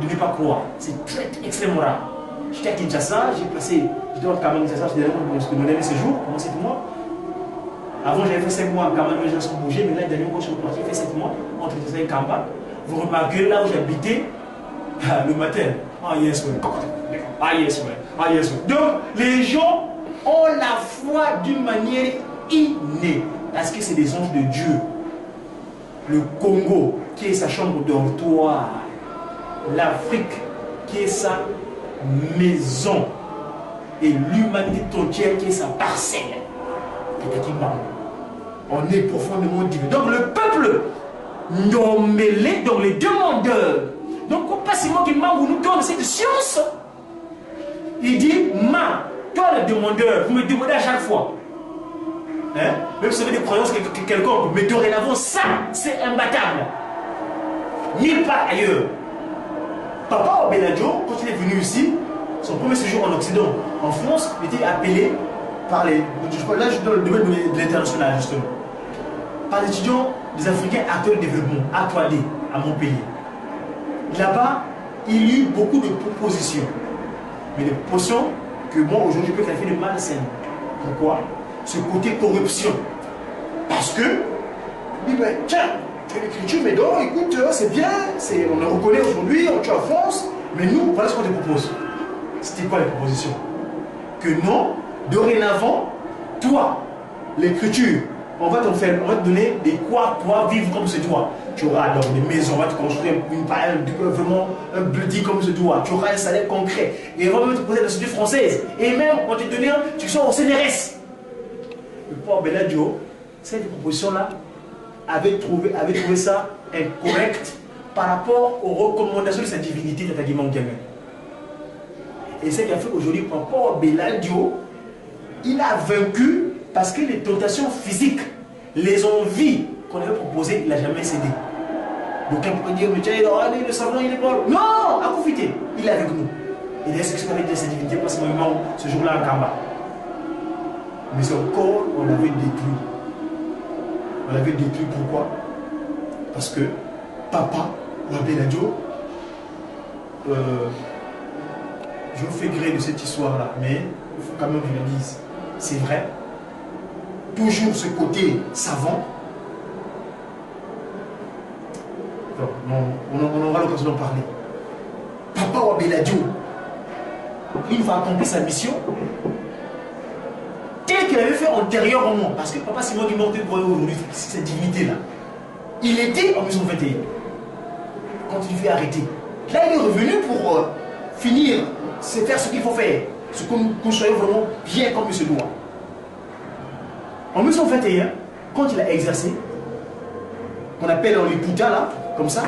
de ne pas croire. C'est très extrêmement rare. J'étais à Kinshasa, j'étais en Cameroun, Kinshasa, j'étais là pour mon dernier séjour, pendant 7 mois. Avant, j'avais fait 5 mois en Cameroun, les gens sont bougés, mais là, dernier mois, je suis reparti, j'ai fait 7 mois entre Kinshasa et Kamba. Vous remarquez là où j'habitais, le matin, ah yes, ouais. Ah yes, ouais. Ah yes, ouais. Donc, les gens ont la foi d'une manière innée, parce que c'est des anges de Dieu. Le Congo, qui est sa chambre dortoir, l'Afrique, qui est sa maison, et l'humanité entière, qui est sa parcelle. Effectivement, on est profondément divin. Donc le peuple nommé, donc les demandeurs, donc pas seulement qui vous nous donne cette science. Il dit, toi le demandeur, vous me demandez à chaque fois. Hein? Même si vous avez des croyances quelconques, mais dorénavant, ça, c'est imbattable. Nulle part ailleurs. Papa Beladjo, quand il est venu ici, son premier séjour en Occident, en France, il était appelé par les... Là, je suis dans le domaine de l'international, justement. Par les étudiants des Africains acteurs de développement, A3D, à Montpellier. Là-bas, il y a eu beaucoup de propositions. Mais des propositions que moi, aujourd'hui, je peux qualifier de malsaines. Pourquoi? Ce côté corruption. Parce que, il dit, ben, tiens, tu as l'écriture, mais donc, écoute, c'est bien, on le reconnaît aujourd'hui, tu avance, mais nous, voilà ce qu'on te propose. C'était quoi les propositions? Que non, dorénavant, toi, l'écriture, on va te donner des quoi, toi, vivre comme c'est toi. Tu auras donc des maisons, on va te construire vraiment un building comme c'est toi. Tu auras un salaire concret. Et on va même te poser la société française. Et même, on te donner, tu sors au CNRS. Le pauvre Beladjo, cette proposition-là, avait trouvé ça incorrect par rapport aux recommandations de sa divinité de Tagima Ndiamé. Et c'est qu'il a fait aujourd'hui, par rapport à Beladjo, il a vaincu parce que les tentations physiques, les envies qu'on avait proposées, il n'a jamais cédé. Donc on peut dire, mais tiens, le savant, il est mort. Non, à profiter, il est avec nous. Et d'ailleurs, c'est ce qu'on avait dit à sa divinité, parce que moi, ce jour-là, en Kamba. Mais son corps, on l'avait détruit. On l'avait détruit, pourquoi? Parce que papa, Beladjo, je vous fais gré de cette histoire-là, mais il faut quand même que je le dise. C'est vrai. Toujours ce côté savant. On aura l'occasion d'en parler. Papa Beladjo, il va accomplir sa mission telle qu'il avait fait antérieurement. Parce que papa Simon qui montait pour aujourd'hui, cette divinité-là. Il était en 1921. Quand il fait arrêter. Là, il est revenu pour finir, c'est faire ce qu'il faut faire. Ce qu'on soit vraiment bien comme il se doit. En 1921, quand il a exercé, qu'on appelle les Pouta là, comme ça,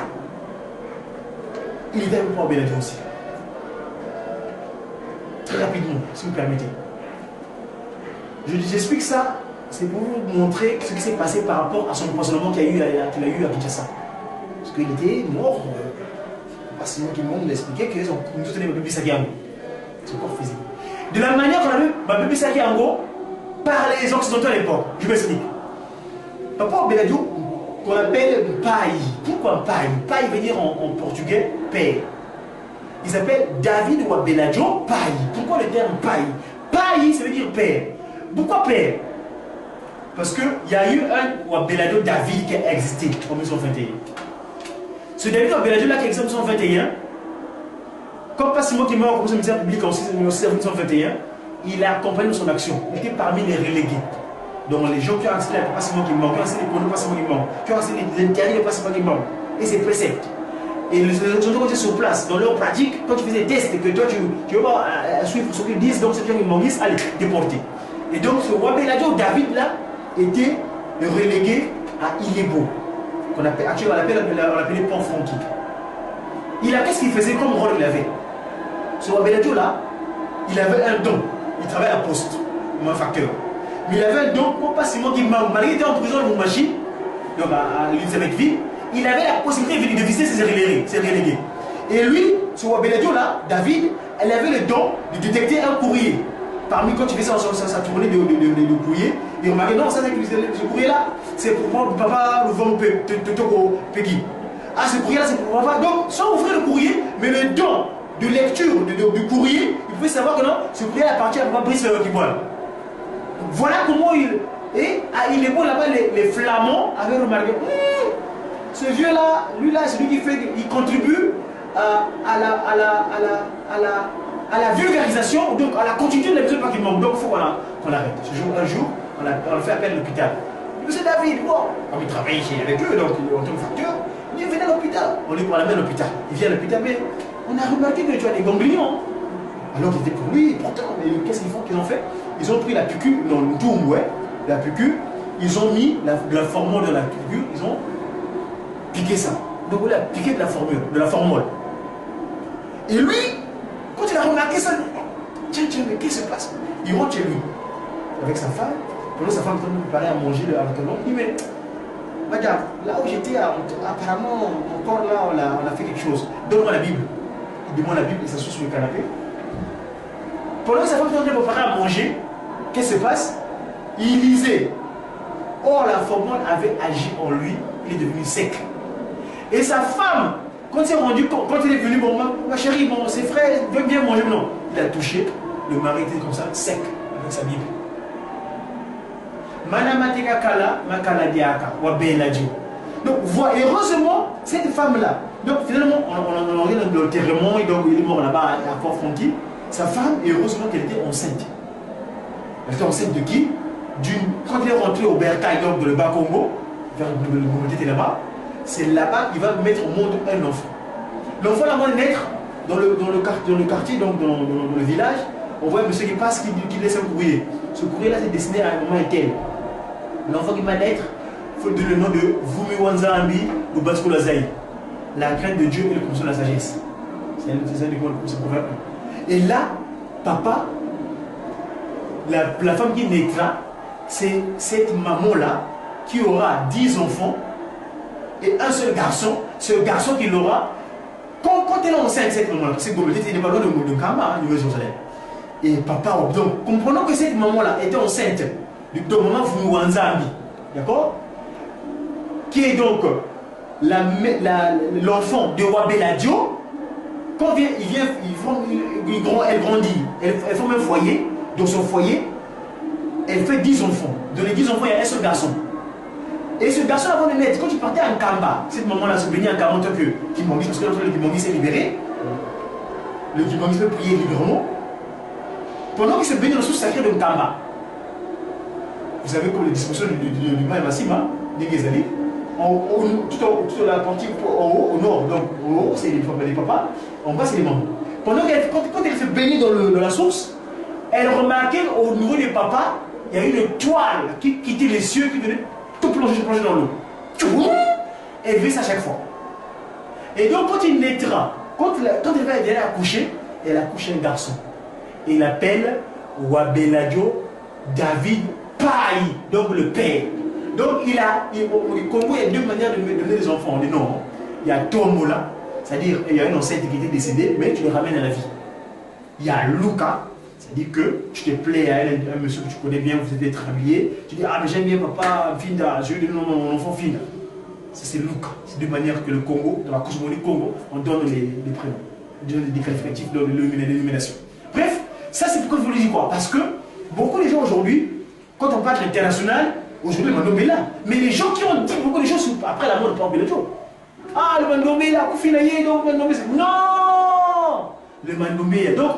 il était avec moi Beladjo aussi. Très rapidement, si vous permettez. J'explique ça, c'est pour vous montrer ce qui s'est passé par rapport à son empoisonnement qu'il a eu à Kinshasa. Parce qu'il était mort, parce que qui m'ont expliqué qu'ils ont nous tenait Bébé Sagiango. C'est corps physique. De la manière qu'on a vu Bébé Sagiango par les Occidentaux à l'époque. Je m'explique. Papa Beladjo, qu'on appelle Pai. Pourquoi Pai? Pai veut dire en portugais père. Il s'appelle David Beladjo Pai. Pourquoi le terme Pai? Pai, ça veut dire père. Pourquoi père? Parce qu'il y a eu un Beladjo David qui a existé en 1921. Ce David Beladjo là qui a existé en 1921, comme pas si moi qui m'a comme ministère public en 1921, il a accompagné son action. Il était parmi les relégués. Donc les gens qui ont accédé à pas seulement qui manquent, qui ont accédé aux pas seulement qui manquent, qui ont accédé à l'intérieur pas seulement qui manquent. Et c'est préceptes. Et les gens qui étaient sur place, dans leur pratique, quand tu faisais des tests et que toi tu veux pas suivre ce qu'ils disent, donc c'est bien qu'ils manquent, allez, déporter. Et donc ce roi Beladjo, David là, était relégué à Ilebo. Actuellement on l'appelait Pont Franqui. Qu'est-ce qu'il faisait comme rôle il avait? Ce roi Beladjo là, il avait un don. Il travaillait à la poste, comme un facteur. Mais il avait un don, pas seulement qu'il manque. Malgré qu'il était en prison à Lumumbashi, donc à l'Élisabeth Ville, il avait la possibilité de visiter ses relégués. Et lui, ce roi Beladjo là, David, elle avait le don de détecter un courrier. Parmi quand tu fais sa tournée de courrier, il remarquait, non, ça c'est ce courrier là, c'est pour prendre papa le vent Totoko Peggy. Ah, ce courrier là, c'est pour papa. Donc, sans ouvrir le courrier, mais le de lecture du courrier, il pouvait savoir que non, ce courrier appartient à Papa Brice Kiboile. Voilà comment il... Et à Ilebo, là-bas, les Flamands avaient remarqué, ce vieux-là, lui-là, c'est lui qui fait, il contribue à la vulgarisation, donc à la continuité de la musique du monde. Donc il faut qu'on arrête. Un jour, on fait appel à l'hôpital. Monsieur David, bon, comme il travaille avec eux, donc en tant que facteur, il vient à l'hôpital. On lui l'amène à l'hôpital. Il vient à l'hôpital, mais on a remarqué que tu as des ganglions. Alors c'était pour lui, pourtant, qu'est-ce qu'ils ont fait? Ils ont pris la piqûre, non, tout, ouais, la piqûre, ils ont mis la formule de la piqûre, ils ont piqué ça. Donc on a piqué de la formule. Et lui, quand il a remarqué ça, tiens, mais qu'est-ce qui se passe? Il rentre chez lui, avec sa femme. Pendant sa femme est en train de préparer à manger avec un autre. Il dit, mais madame, là où j'étais, apparemment, encore là, on a fait quelque chose. Donne-moi la Bible. Il demande la Bible, il s'assoit sur le canapé. Pendant que sa femme est en train de préparer à manger, qu'est-ce qui se passe? Il lisait. Or, la formule avait agi en lui, il est devenu sec. Et sa femme, quand il s'est rendu compte, quand il est venu, bon, ma chérie, bon, ses frères veulent bien manger, non. Il a touché, le mari était comme ça, sec, avec sa Bible. Manamateka kala, makala diaka, wabeladio. Donc, voilà, heureusement, cette femme-là, donc finalement, on a regardé l'enterrement, et donc il est mort là-bas à Fort Franky. Sa femme, heureusement qu'elle était enceinte. Elle était enceinte de qui? Quand il est rentré au Bercail, donc dans le Bas-Congo, vers le était là-bas, c'est là-bas qu'il va mettre au monde un enfant. L'enfant là va naître dans le quartier, donc dans le village. On voit un monsieur qui passe, qui laisse un courrier. Ce courrier-là, c'est destiné à un moment tel. L'enfant qui va naître, il faut donner le nom de Vumi Wanzambi ou Basco Lazaï. La crainte de Dieu et le conseil de la sagesse. C'est ça le proverbe. Et là, papa, la femme qui naîtra, c'est cette maman-là qui aura 10 enfants et un seul garçon. Ce garçon qui l'aura, quand elle est enceinte, cette maman-là, c'est comme il n'est pas loin de Kama, de Jérusalem. Et papa, donc, comprenons que cette maman-là était enceinte de maman Fumuwanzambi, d'accord? Qui est donc l'enfant de Wabeladio. Quand elle grandit, elle forme un foyer. Dans son foyer, elle fait 10 enfants. Dans les 10 enfants, il y a un seul garçon. Et ce garçon, avant de naître, quand il partait en Kamba, cette maman-là se baignait en 40 heures que Kimangis, parce que le Kimangis s'est libéré, le Kimangis peut prier librement. Pendant qu'il se baignait dans le sous sacré de Kamba, vous savez comme les dispositions du Maï Massima, des Ghezali, toute la partie au nord, donc au haut, c'est les papas, en bas, c'est les mamans. Quand elle se baignait dans la source, elle remarquait au niveau des papas, il y a une toile qui quittait les cieux, qui venait tout plonger dans l'eau. Elle vit ça chaque fois. Et donc, quand il naîtra, quand elle va aller accoucher, elle accouche un garçon. Et il l'appelle Wabeladio David Pai, donc le père. Donc, au Congo, il y a deux manières de donner des enfants, des noms. Il y a Tomola, c'est-à-dire il y a une enceinte qui était décédée, mais tu le ramènes à la vie. Il y a Luka, c'est-à-dire que tu te plais à un monsieur que tu connais bien, vous êtes habillé, tu dis, ah mais j'aime bien papa, Finda, je vais donner mon enfant Finda. Ça c'est Luka. C'est de manière que le Congo, dans la cosmogonie Congo, on donne les prénoms, on donne des qualificatifs, de l'illumination. Bref, ça c'est pourquoi je vous le dis quoi? Parce que beaucoup de gens aujourd'hui, quand on parle international, aujourd'hui le Mandomé là, mais les gens qui ont dit beaucoup de choses après la mort de Pamela Joe. Ah le Mandomé là, Koufinaye, donc Mandomé c'est... Non, le Mandomé, donc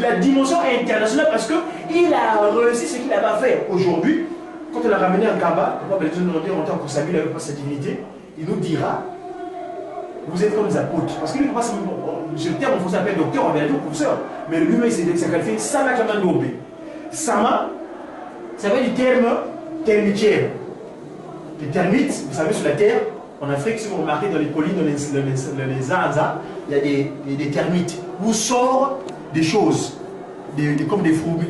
la dimension est internationale parce qu'il a réussi ce qu'il avait fait. Aujourd'hui, quand on l'a ramené en Kaba, on va nous dire en tant que Samuel avec sa divinité, il nous dira, vous êtes comme des apôtres. Parce que lui, le terme on s'appelle docteur, on va dire professeur, mais lui-même il s'est qualifié Sama Kamandomé. Sama, ça veut dire terme termitière. Les termites, vous savez, sur la terre, en Afrique, si vous remarquez dans les collines, dans les Zanza, il y a des termites où sortent des choses, comme des fourmis.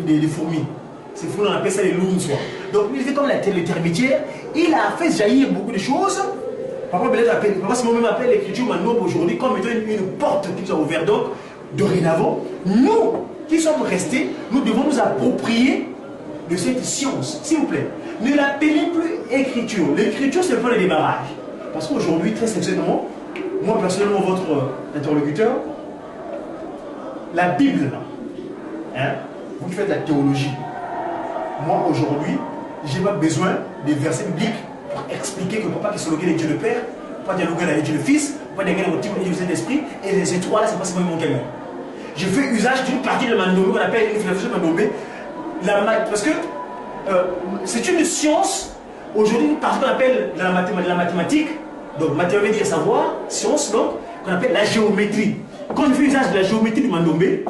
Ces fourmis, on appelle ça les loups. Donc, il était comme la termitière. Il a fait jaillir beaucoup de choses. Papa Simon appelle l'écriture maintenant aujourd'hui comme étant une porte qui nous a ouverte. Donc, dorénavant, nous qui sommes restés, nous devons nous approprier de cette science. S'il vous plaît, ne l'appelez plus écriture. L'écriture, c'est pas le démarrage. Parce qu'aujourd'hui, très sincèrement, moi personnellement, votre interlocuteur, la Bible, hein, vous qui faites la théologie, moi aujourd'hui, je n'ai pas besoin des versets bibliques pour expliquer que papa qui se loguait avec Dieu le Père, pas dialoguer avec Dieu le Fils, pas dialoguer avec Dieu l'Esprit, et les étoiles, c'est pas seulement mon gamin. Je fais usage d'une partie de Mandomé qu'on appelle une philosophie de Mandomé, parce que c'est une science, aujourd'hui, une partie qu'on appelle la mathématique, donc mathématique veut dire savoir, science, donc, qu'on appelle la géométrie. Quand je fais usage de la géométrie du Mandomé,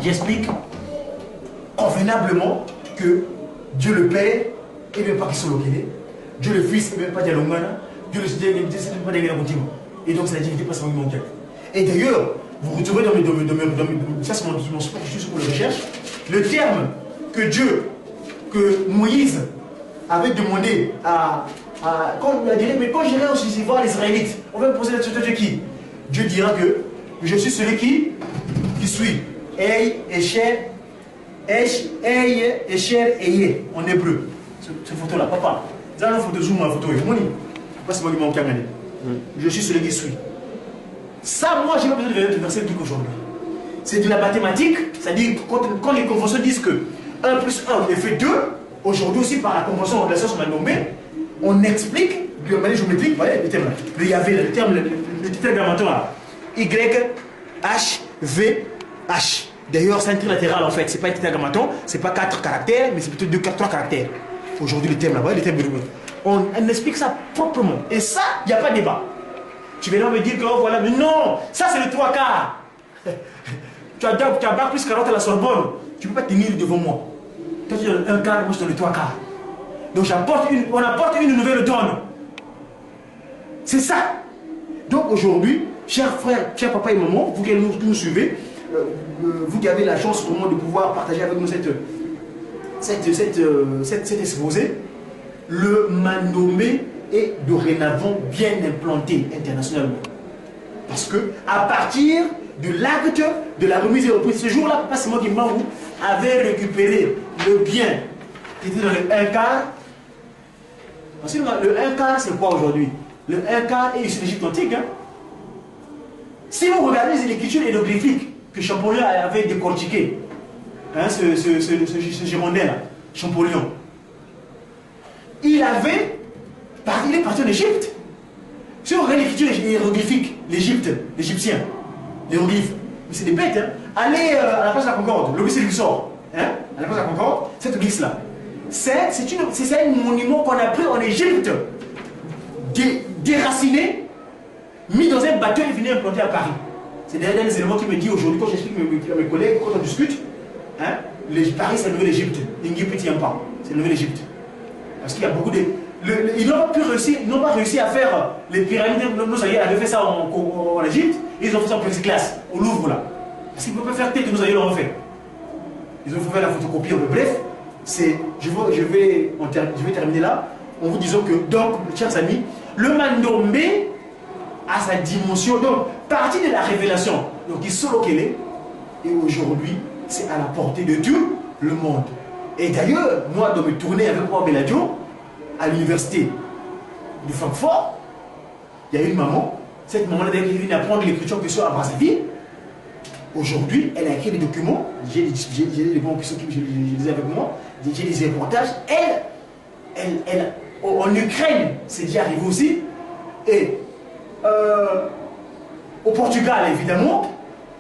j'explique convenablement que Dieu le Père et même pas qui sont localisés, Dieu le Fils et même pas Dialongana, Dieu le Seigneur et même pas Dialongana. Et donc c'est la divinité passe en mon cœur. Et d'ailleurs, vous retrouvez dans mes ça c'est mon sport, je suis sur la recherche, le terme que Moïse avait demandé quand il a dit, mais quand j'irai aussi voir les Israélites, on va me poser la question de qui? Dieu dira que je suis celui qui suis. Ey, Echer, Ey, Echer, Eye, en hébreu. Cette photo-là, papa. C'est une photo zoom, une photo. C'est moi qui m'en camé. Je suis celui qui suis. Ça, moi, je n'ai pas besoin de verser le truc aujourd'hui. C'est de la mathématique, c'est-à-dire quand les conventions disent que 1 plus 1 est fait 2, aujourd'hui aussi par la convention de la science nommée, on explique de manière géométrique, voyez, le terme là. Il y avait le terme, le tétragrammaton là. Y, H, V, H. D'ailleurs, c'est un trilatéral en fait, c'est pas un tétragrammaton, c'est pas 4 caractères, mais c'est plutôt 3 caractères. Aujourd'hui, le terme là-bas, le terme de on explique ça proprement. Et ça, il n'y a pas de débat. Tu viens me dire que oh, voilà, mais non, ça c'est le 3 quarts. Tu as bac plus 40 à la Sorbonne, tu ne peux pas tenir devant moi. Toi tu donnes un quart, moi je donne le 3 quarts. Donc on apporte une nouvelle donne. C'est ça. Donc aujourd'hui, chers frères, chers papa et maman, vous qui nous suivez, vous qui avez la chance au moins de pouvoir partager avec nous cet exposé, le Mandomé est dorénavant bien implanté internationalement. Parce que à partir de l'acte de la remise et reprise, ce jour-là, Papa Simon Kimbangu avait récupéré le bien qui était dans le 1 quart. Ensuite, le 1 quart, c'est quoi aujourd'hui? Le 1 quart est issu de l'Égypte antique. Hein? Si vous regardez les écritures hiéroglyphiques que Champollion avait décortiquées, hein, ce Girondin-là, Champollion, il est parti en Égypte. Si on regarde l'écriture hiéroglyphique, l'Égyptien, l'hiéroglyphe, mais c'est des bêtes, hein. Allez à la place de la Concorde, le lycée Luxor, hein, à la place de la Concorde, cette église-là, c'est un monument qu'on a pris en Égypte, déraciné, mis dans un bateau et venu implanter à Paris. C'est derrière les éléments qui me disent aujourd'hui, quand j'explique à mes collègues, quand on discute, hein, Paris c'est la Nouvelle-Égypte, l'Égypte ne tient pas, c'est la Nouvelle-Égypte. Parce qu'il y a beaucoup de... Ils n'ont pas réussi à faire les pyramides. Nos aïeux avaient fait ça en Égypte. Ils ont fait ça en plexiglas, au Louvre là. Parce qu'ils ne peuvent pas faire tel que nos aïeux l'ont fait. Ils ont fait la photocopie. Bref, je vais terminer là en vous disant que, donc, chers amis, le Mandomé a sa dimension. Donc, partie de la révélation. Donc, il solo qu'elle est. Et aujourd'hui, c'est à la portée de tout le monde. Et d'ailleurs, moi, dans mes tournées avec moi, Beladio, à l'université de Francfort, il y a une maman. Cette maman-là, d'ailleurs, qui vient apprendre l'écriture que soit à Brazzaville. Aujourd'hui, elle a écrit des documents. J'ai des bons qui je les ai avec moi. J'ai des reportages. En Ukraine, c'est déjà arrivé aussi. Et au Portugal, évidemment.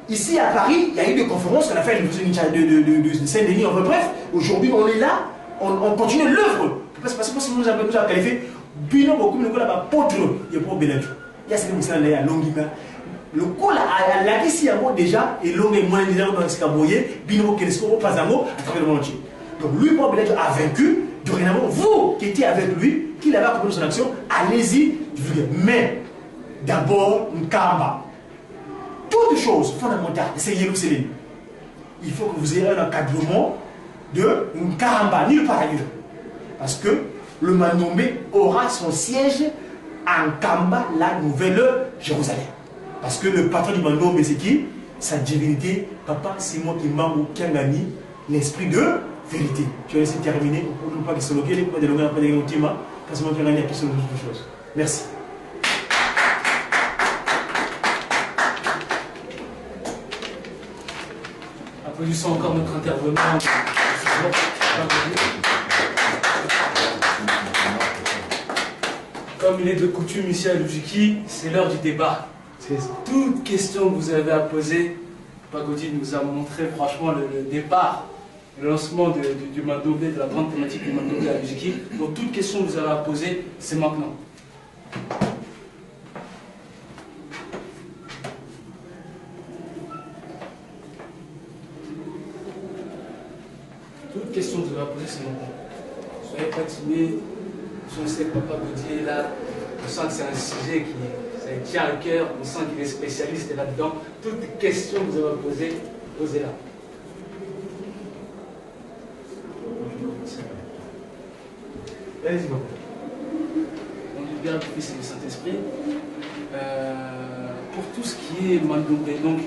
Ici, à Paris, il y a eu des conférences qu'on a fait de Saint-Denis. Bref, aujourd'hui, on est là. On continue l'œuvre. Parce que nous avons qualifié Bino beaucoup de apôtres. Il y a pas Beladio. Il y a ces gens là, Longuina. Le coup là, là ici, il y a déjà, et l'homme est moins déjà dans ce caboyer, Bino Kelesco, pas à mot, à travers le monde entier. Donc lui, Paul Beladio a vaincu. Dorénavant, vous qui étiez avec lui, qui l'avez accompagné son action, allez-y. Mais d'abord, Nkamba. Toute chose fondamentale, c'est Jérusalem. Il faut que vous ayez un encadrement de Nkamba, nulle part ailleurs. Parce que le Mandomé aura son siège en Kamba, la nouvelle Jérusalem. Parce que le patron du Mandomé, c'est qui? Sa divinité, Papa Simon Kimbangu Kiangani, l'esprit de vérité. Je vais laisser terminer pour ne pas qu'il se loque, il pas de longer après des ultimes. Simon Kiangani a pu se loger de choses. Merci. Applaudissons encore notre intervenant. Comme il est de coutume ici à l'Ujiki, c'est l'heure du débat. Toute question que vous avez à poser, Pagodi nous a montré franchement le départ, le lancement du Mandobé, de la grande thématique du Mandobé à l'Ujiki. Donc toute question que vous avez à poser, c'est maintenant. Toute question que vous avez à poser, c'est maintenant. Soyez pas timés. Je sais que Papa Gaudi est là. On sent que c'est un sujet qui tient à cœur. On sent qu'il est spécialiste là-dedans. Toute question que vous avez à poser, posez-la. Allez-y, papa. On dit bien le Fils et le Saint-Esprit. Pour tout ce qui est Mandombe, donc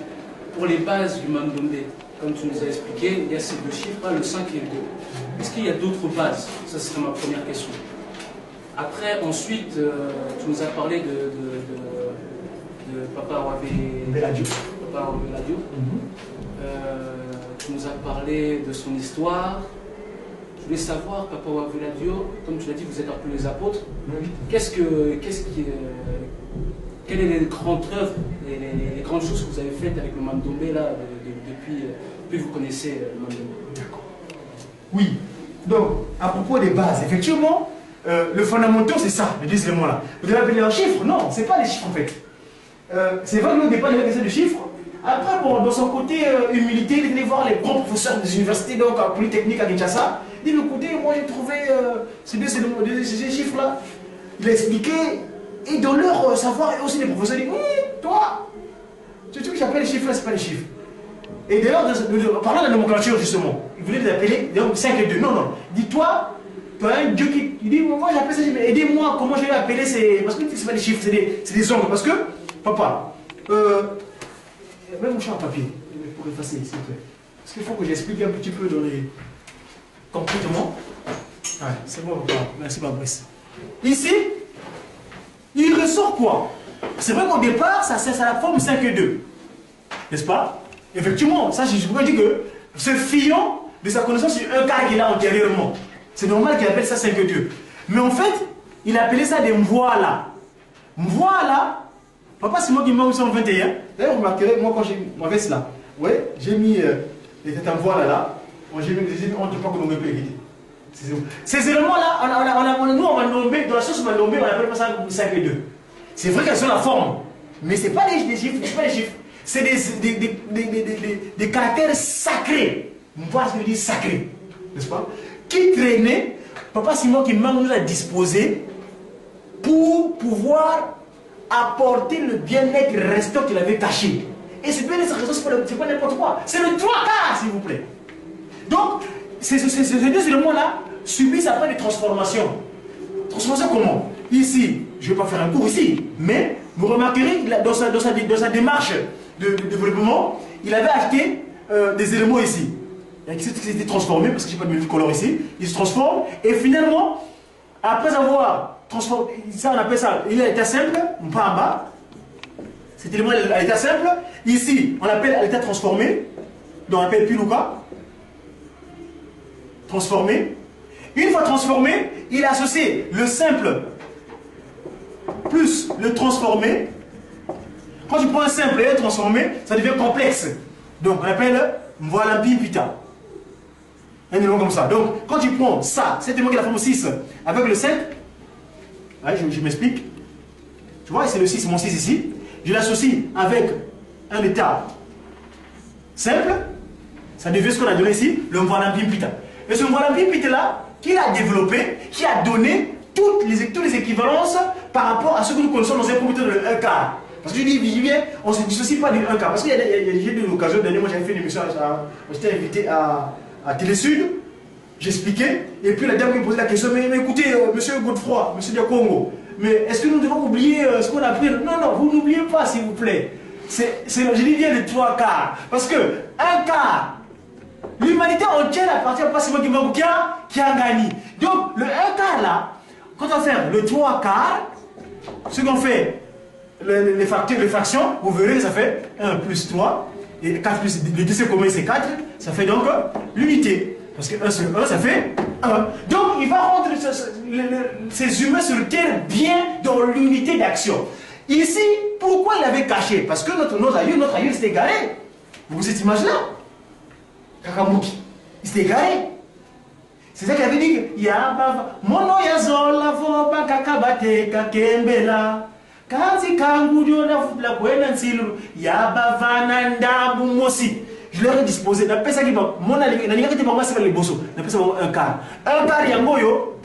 pour les bases du Mandombe, comme tu nous as expliqué, il y a ces deux chiffres, le 5 et le 2. Est-ce qu'il y a d'autres bases? Ça serait ma première question. Après, ensuite, tu nous as parlé de Papa Wabe Beladio. Papa Wabe Beladio. Tu nous as parlé de son histoire. Je voulais savoir, Papa Wabe Beladio, comme tu l'as dit, vous êtes un peu les apôtres. Oui. Quelles sont les grandes œuvres, les grandes choses que vous avez faites avec le Mandombe là, depuis que vous connaissez le Mandombe? D'accord. Oui. Donc, à propos des bases, effectivement, le fondamental, c'est ça, le deuxième élément là. Vous devez appeler un chiffre? Non, ce n'est pas les chiffres en fait. C'est vrai qu'au départ, il avait question de chiffres. Après, bon, dans son côté humilité, il est allé voir les grands professeurs des universités, donc à Polytechnique à Kinshasa. Il dit, écoutez, moi j'ai trouvé ces chiffres-là. Il a expliqué, et dans leur savoir, et aussi les professeurs disent, oui, toi, tu sais que j'appelle les chiffres là, c'est pas les chiffres. Et d'ailleurs, parlant de la nomenclature justement, il voulait les appeler, donc 5 et 2. Non, non, dis-toi, tu as un Dieu qui dit, moi j'appelle ça, mais aidez-moi, comment je vais appeler ces. Parce que c'est pas des chiffres, c'est des ongles. Parce que, papa, même mon chat en papier, pour effacer, s'il te plaît. Parce qu'il faut que j'explique un petit peu dans les comportements. Ouais, c'est bon, papa. Merci, Fabrice. Ici, il ressort quoi? C'est vrai qu'au départ, ça la forme 5 et 2. N'est-ce pas? Effectivement, ça, je pourrais dire que ce fiant de sa connaissance sur un quart qu'il a antérieurement. C'est normal qu'il appelle ça 5 et 2. Mais en fait, il a appelé ça des mvoila. Mvoila, papa, c'est moi qui mets 1921. D'ailleurs, vous remarquerez, moi, quand j'ai mis ma veste là, ouais, j'ai mis les têtes en voile là. J'ai mis on ne peut pas qu'on me paye. Ces éléments-là, nous, on va nommer, dans la sauce Mandombe, on appelle ça 5 et 2. C'est vrai qu'elles sont la forme, mais ce n'est pas des chiffres, c'est pas des chiffres. C'est des caractères sacrés. On voit ce que je dis sacré, n'est-ce pas? Qui traînait, Papa Simon qui nous a disposé pour pouvoir apporter le bien-être restant qu'il avait caché. Et ce bien-être restant, ce n'est pas n'importe quoi. C'est le 3 quarts, s'il vous plaît. Donc, ces deux éléments-là subissent après des transformations. Transformation comment? Ici, je ne vais pas faire un cours ici, mais vous remarquerez dans sa démarche de développement, il avait acheté des éléments ici. Il s'était transformé, parce que je n'ai pas de multicolore ici, il se transforme, et finalement, après avoir transformé, ça on appelle ça, il a l'état simple, pas en bas, cet élément à l'état simple, ici on l'appelle à l'état transformé, donc on appelle Piluka, transformé. Une fois transformé, il a associé le simple plus le transformé. Quand tu prends un simple et un transformé, ça devient complexe. Donc on appelle voilà pita. Un élément comme ça. Donc quand tu prends ça, cet élément qui est la forme 6 avec le 5, ouais, je m'explique. Tu vois, c'est le 6, mon 6 ici. Je l'associe avec un état simple. Ça devient ce qu'on a donné ici, le voilà pita. Et ce voilà pita là, qui a développé, qui a donné toutes les équivalences par rapport à ce que nous connaissons dans un comité de 1 quart. Parce que je dis, bien, on ne se dissocie pas du 1 quart. Parce qu'il y a eu l'occasion, dernièrement, j'avais fait une émission, j'étais invité à Télé Sud, j'expliquais, et puis la dame me posait la question, mais écoutez, monsieur Godefroy, monsieur Diakongo, mais est-ce que nous devons oublier ce qu'on a appris? Non, non, vous n'oubliez pas, s'il vous plaît. Je dis bien les 3 quarts. Parce que 1 quart, l'humanité entière appartient pas seulement qui a gagné. Donc, le 1 quart là, quand on va faire le 3 quarts, ce qu'on fait, les fractions, vous verrez, ça fait 1 plus 3. Et 4 plus le décès commun c'est 4, ça fait donc l'unité. Parce que 1 sur 1, ça fait 1. Donc il va rendre ces humains sur terre bien dans l'unité d'action. Ici, pourquoi il avait caché? Parce que notre aïeul s'était égaré. Vous vous êtes imagé là? Kakamouki, il s'était égaré. C'est ça qu'il avait dit. Mono yazola voba kakabate kakembela. Kazi kangudio na la kwena nsilu yabavana ndabu mosi. Je leur ai disposé na pesa ki ba mona na ninga kete ba sala liboso na pesa un quart. Un quart yango yo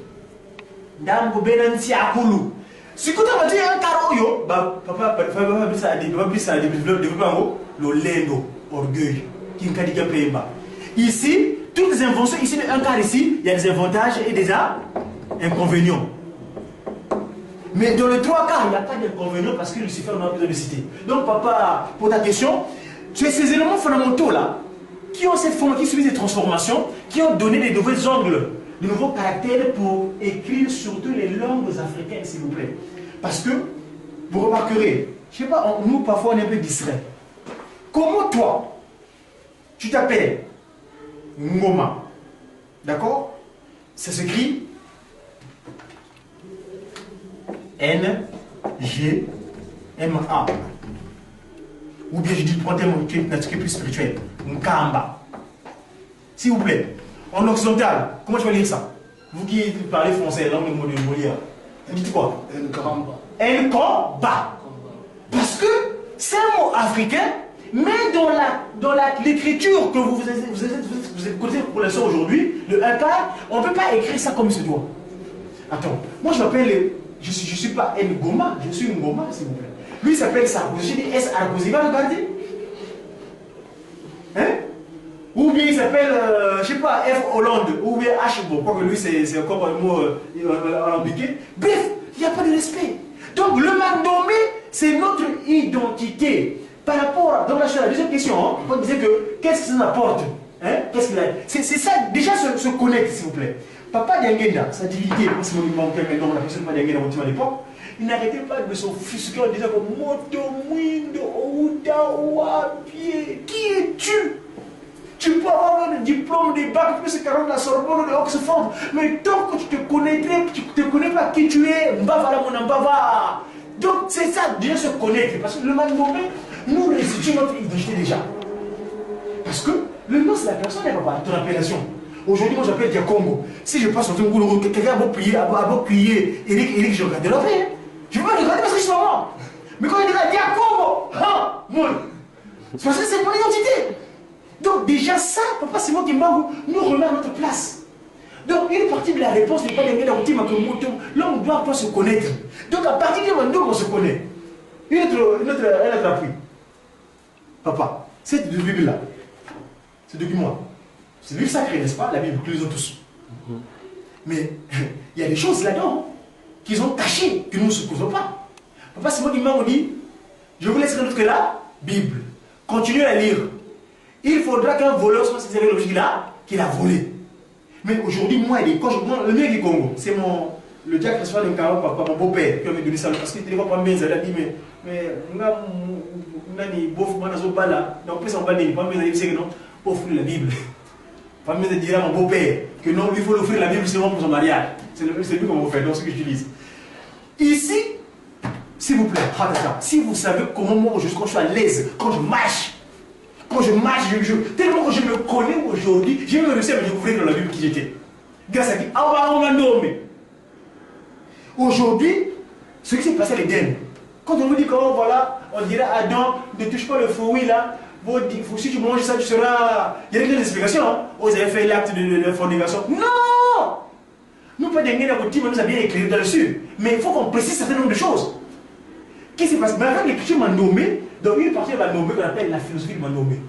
ndambu bena nsi akulu. Sikuta ba dire un quart oyo ba papa bisa développer le lendo orgueil qui nkadi pemba. Ici toutes les inventions, ici, un quart ici, il y a des avantages et des inconvénients. Mais dans les 3 quarts, il n'y a pas d'inconvénients parce que Lucifer n'a pas besoin de citer. Donc, papa, pour ta question, c'est ces éléments fondamentaux là, qui ont cette forme, qui subissent des transformations, qui ont donné des nouveaux angles, de nouveaux caractères pour écrire surtout les langues africaines, s'il vous plaît. Parce que, vous remarquerez, je ne sais pas, nous parfois on est un peu distrait. Comment toi, tu t'appelles Ngoma? D'accord? Ça s'écrit N-G-M-A. Ou bien je dis, prends un mot qui est plus spirituel. Nkamba. S'il vous plaît. En occidental, comment tu vas lire ça? Vous qui parlez français, langue de Molière. Dites quoi? Nkamba. Nkamba. Parce que c'est un mot africain, mais dans l'écriture que vous écoutez pour l'instant aujourd'hui, le 1 quart, on ne peut pas écrire ça comme il se doit. Attends, moi je m'appelle, je suis pas Ngoma, je suis Ngoma s'il vous plaît. Lui il s'appelle Sarkozy, je dis S Sarkozy, il va regarder. Hein? Ou bien il s'appelle, je sais pas, F Hollande, ou bien H, bon, quoi que lui c'est encore un mot alambiqué. Bref, il n'y a pas de respect. Donc le Mandomé, c'est notre identité. Par rapport à la deuxième question, hein, on disait que qu'est-ce que ça apporte, hein, qu'est-ce qu'il a. C'est ça, déjà se connecter s'il vous plaît. Papa Diangenda, sa divinité, parce que la personne pas Diangenda à l'époque, il n'arrêtait pas de s'offusquer en disant que Moto Mwindo Ouda Ouapie, qui es-tu? Tu peux avoir le diplôme des bacs plus 40 de la Sorbonne de Oxford, mais tant que tu te connaîtrais, tu ne te connais pas qui tu es, Mbava mon Mbava. Donc c'est ça, déjà se connaître, parce que le Mandomé nous restitue notre identité déjà. Parce que le nom c'est la personne, elle ne va pas ton appellation. Aujourd'hui, moi j'appelle Dia Congo. Si je passe sur un goulot, quelqu'un va prier Eric, je regarde la paix. Je ne peux pas regarder parce que je suis maman. Mais quand il dit Dia Congo, ah, moi, c'est parce que c'est mon identité. Donc déjà ça, papa Simon Kimbangu nous remet à notre place. Donc une partie de la réponse n'est pas de la routine, là on doit pas se connaître. Donc à partir du moment où on se connaît, un autre appui. Papa, cette Bible-là, ce document, c'est le livre sacré, n'est-ce pas? La Bible, que nous avons tous. Mais il y a des choses là-dedans qu'ils ont cachées, que nous ne supposons pas. Papa Simon Kimbangu dit, je vous laisserai d'autre que la Bible. Continuez à lire. Il faudra qu'un voleur soit saisi avec l'objet qu'il a volé. Mais aujourd'hui, moi, le mec du Congo, c'est le diacre principal de Nkamba, papa, mon beau-père, qui m'a donné ça. Parce qu'il ne pas bien, il a dit, mais, la Bible. Famille de dire à mon beau-père que non, il faut l'offrir la Bible seulement pour son mariage. C'est lui qu'on va faire, donc ce que j'utilise. Ici, s'il vous plaît, si vous savez comment moi, quand je suis à l'aise, quand je marche, tellement que je me connais aujourd'hui, j'ai même réussi à me découvrir dans la Bible qui j'étais. Grâce à qui? Aujourd'hui, ce qui s'est passé à l'Éden, quand on vous dit comment voilà, on dirait Adam, ne touche pas le fruit là, si tu manges ça, tu seras. Il y a des explications. Hein? Vous avez fait l'acte de fornication. Non! Nous, pas des nous a bien éclairé là-dessus. Mais il faut qu'on précise un certain nombre de choses. Qu'est-ce qui se passe? Mais avec l'écriture Mandomé, dans une partie de Mandomé qu'on appelle la philosophie de Mandomé.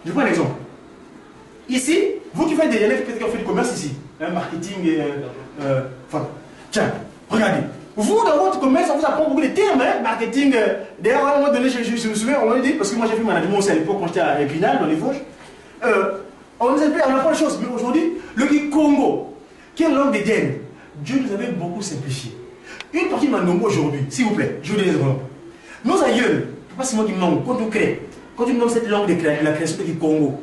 Je prends un exemple. Ici, vous qui faites des élèves, peut-être qui ont fait du commerce ici, un marketing, tiens, regardez. Vous, dans votre commerce, on vous apprend beaucoup de termes, hein, marketing. D'ailleurs, à un moment donné, je me souviens, on m'a dit, parce que moi j'ai fait management aussi à l'époque quand j'étais à Épinal, dans les Vosges, on nous appelle, on apprend les choses. Mais aujourd'hui, le Congo, qui est l'homme d'Éden, Dieu nous avait beaucoup simplifié. Une partie de Mandombo aujourd'hui, s'il vous plaît, je vous dis les exemples. Nos aïeuls, pas seulement qui manquent, quand on crée, quand tu nommes cette langue de la création du Congo,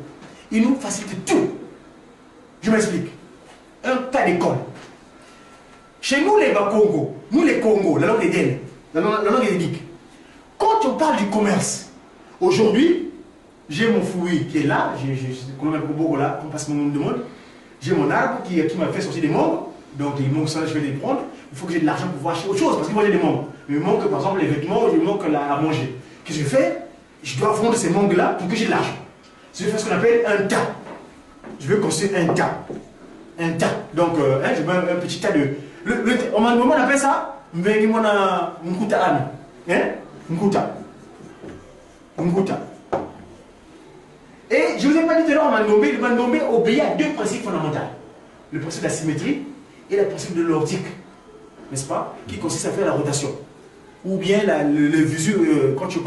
il nous facilite tout. Je m'explique. Un tas d'école. Chez nous, les Congo, nous les Congo, la langue est d'elle, la langue est édique. Quand on parle du commerce, aujourd'hui, j'ai mon fouille qui est là, j'ai là, on passe mon nom de monde. J'ai mon arbre qui m'a fait sortir des membres. Donc les manques, ça, je vais les prendre. Il faut que j'ai de l'argent pour pouvoir acheter autre chose. Parce que moi, j'ai des manques. Il me manque, par exemple, les vêtements, il me manque à manger. Qu'est-ce que je fais? Je dois vendre ces manques-là pour que j'ai de l'argent. Je fais ce qu'on appelle un tas. Je veux construire un tas. Un tas. Donc, je mets un petit tas de... on appelle ça Mkuta. Mkuta. Et je vous ai pas dit tout à l'heure, le Mandombe obéit à deux principes fondamentaux. Le principe de la symétrie et le principe de l'optique, n'est-ce pas? Qui consiste à faire la rotation. Ou bien le visu,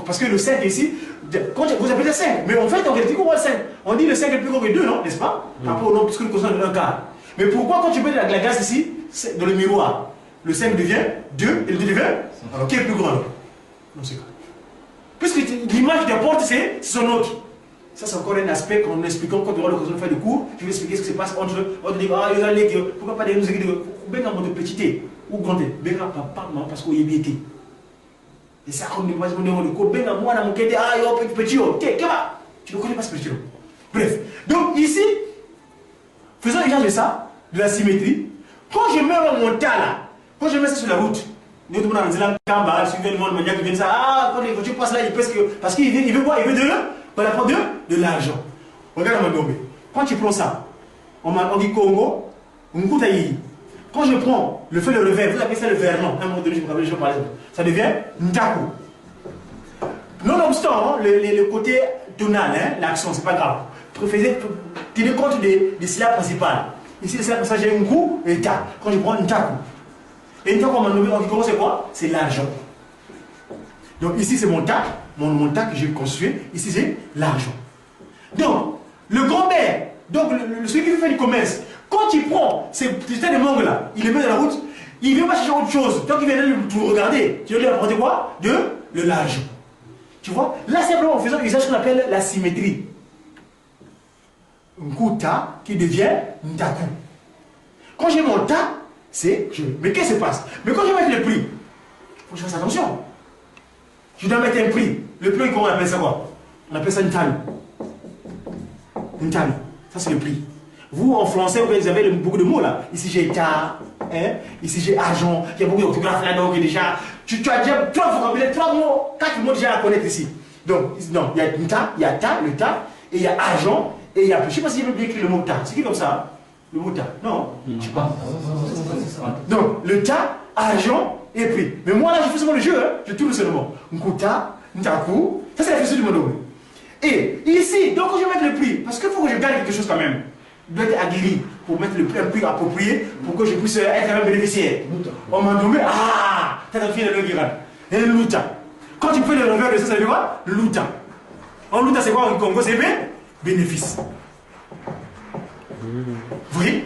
parce que le 5 ici, vous appelez le 5, mais en fait, en réalité, on voit le 5. On dit le 5 est plus gros que 2, non? N'est-ce pas? Par rapport au nombre, puisque nous considérons un quart. Mais pourquoi, quand tu mets de la glace ici, dans le miroir, le 5 devient 2 et le 2 devient? Alors, qui est le plus grand? Non, c'est quoi? Puisque l'image qui t'apporte, c'est son autre. Ça, c'est encore un aspect qu'en expliquant, quand on aura l'occasion de faire des cours, je vais expliquer ce qui se passe entre dire, ah, il y a les gars, pourquoi pas des nous écrire, ben en mode petit ou grand, ben papa, maman, parce qu'il y a bien été. Et ça, comme nous disons, le cours, ben moi, dans mon quai, ah, il y a un petit, ok, tu ne connais pas ce petit. Bref, donc ici, faisons usage de ça, de la symétrie. Quand je mets mon tas là, quand je mets ça sur la route, nous tout le monde en disant, Kamba, suivez le monde, maniaque qui vient ça, ah, quand les voitures passent là, il pense que, parce qu'il veut quoi? Il veut de l'argent. Regarde ma Mandombe. Quand tu prends ça, on dit Congo, quand je prends le feu de revers, vous appelez ça le vernon, à un moment donné, je parlais, ça devient Ntaku. Nonobstant, le côté tonal, l'accent, c'est pas grave. Tenez compte des syllabes principales. Ici, les syllabes principales, j'ai un coup et ta. Quand je prends Ntaku. Et Ntaku, en Mandombe, c'est quoi? C'est l'argent. Donc ici, c'est mon tas. Mon tas que j'ai construit, ici c'est l'argent. Donc, le grand-père, donc celui qui veut faire du commerce, quand il prend ces tas de mangues là, il les met dans la route, il ne veut pas chercher autre chose. Tant qu'il vient de tout regarder, tu veux lui apporter quoi? De l'argent. Tu vois? Là, simplement, en faisant usage qu'on appelle la symétrie. Nkuta qui devient Ntaku. Quand j'ai mon tas, c'est... Mais qu'est-ce qui se passe? Mais quand je vais mettre le prix, il faut que je fasse attention. Je dois mettre un prix. Le prix, comment on appelle ça quoi? On appelle ça une taille. Une taille. Ça, c'est le prix. Vous, en français, vous avez beaucoup de mots là. Ici, j'ai ta, ici, j'ai argent. Il y a beaucoup d'orthographes là, donc déjà. Tu as déjà 3 vocabulaires, 3 mots, 4 mots déjà à connaître ici. Donc, non, il y a une ta, il y a ta, le ta, et il y a argent, et il y a plus. Je ne sais pas si j'ai bien écrit le mot ta. C'est qui comme ça? Hein? Le mot ta? Non, je ne sais pas. Donc, le ta, argent, et prix. Mais moi là, je fais seulement le jeu, hein? Je tourne seulement. Nkuta, Ntaku, ça c'est la fessure du Mandombe. Et ici, donc quand je vais mettre le prix, parce qu'il faut que je gagne quelque chose quand même, je dois être aguerri pour mettre un prix approprié pour que je puisse être un bénéficiaire. On m'a nommé, ah, t'as un fil de l'Iran. Et le louta. Quand tu fais le revers de ça, ça veut dire quoi? Le louta. En louta, c'est quoi en Congo? C'est bénéfice. Vous voyez?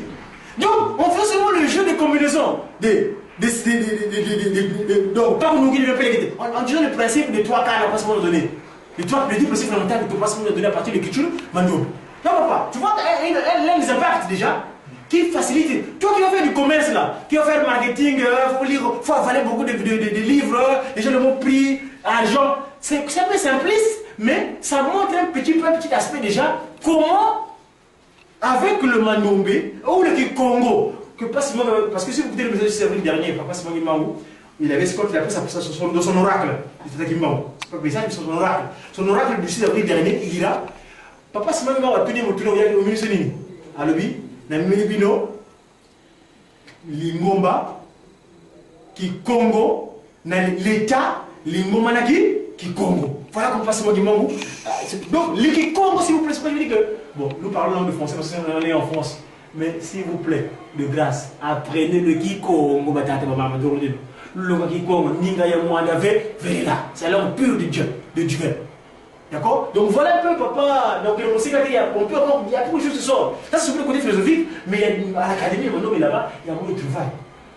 Donc, on fait seulement le jeu de combinaison. Donc, pas pour nous guider le pays. En disant le principe de 3 quarts, on va se donner. Les 10 principes fondamentaux que tu vas se donner à partir de l'écriture, Mandombe. Non, papa, tu vois, l'un des impacts déjà, qui facilite. Toi qui vas faire du commerce là, qui vas faire du marketing, il faut avaler beaucoup de livres, déjà le mot prix, argent. C'est un peu simpliste, mais ça montre un petit aspect déjà. Comment, avec le Mandombe, ou le Congo, parce que si vous écoutez le message du avril dernier, Papa Simon Gimangou, il avait ce qu'il appelait ça dans son oracle. C'était Gimangou. C'est pas le message, mais son oracle. Son oracle du 6 avril dernier, il dira Papa Simon Gimangou a tenu mon tour au milieu de Alobi, Namibino, Lingomba, qui Congo, l'État, Lingomba qui Congo. Voilà comment Papa Simon Gimangou. Donc, le Congo, s'il vous plaît, c'est pas je dis que. Bon, nous parlons langue de français parce qu'on est en France. Mais s'il vous plaît, de grâce, apprenez le Kikongo, le Kikongo, Ningaya Mwandave, Verena. C'est la langue pure de Dieu, de Dieu. D'accord? Donc voilà un peu, papa. Donc on sait qu'il y a beaucoup de choses qui sortent. Ça, c'est sur le côté philosophique, mais il y a à l'académie, mon nom est là-bas, il y a beaucoup de travail.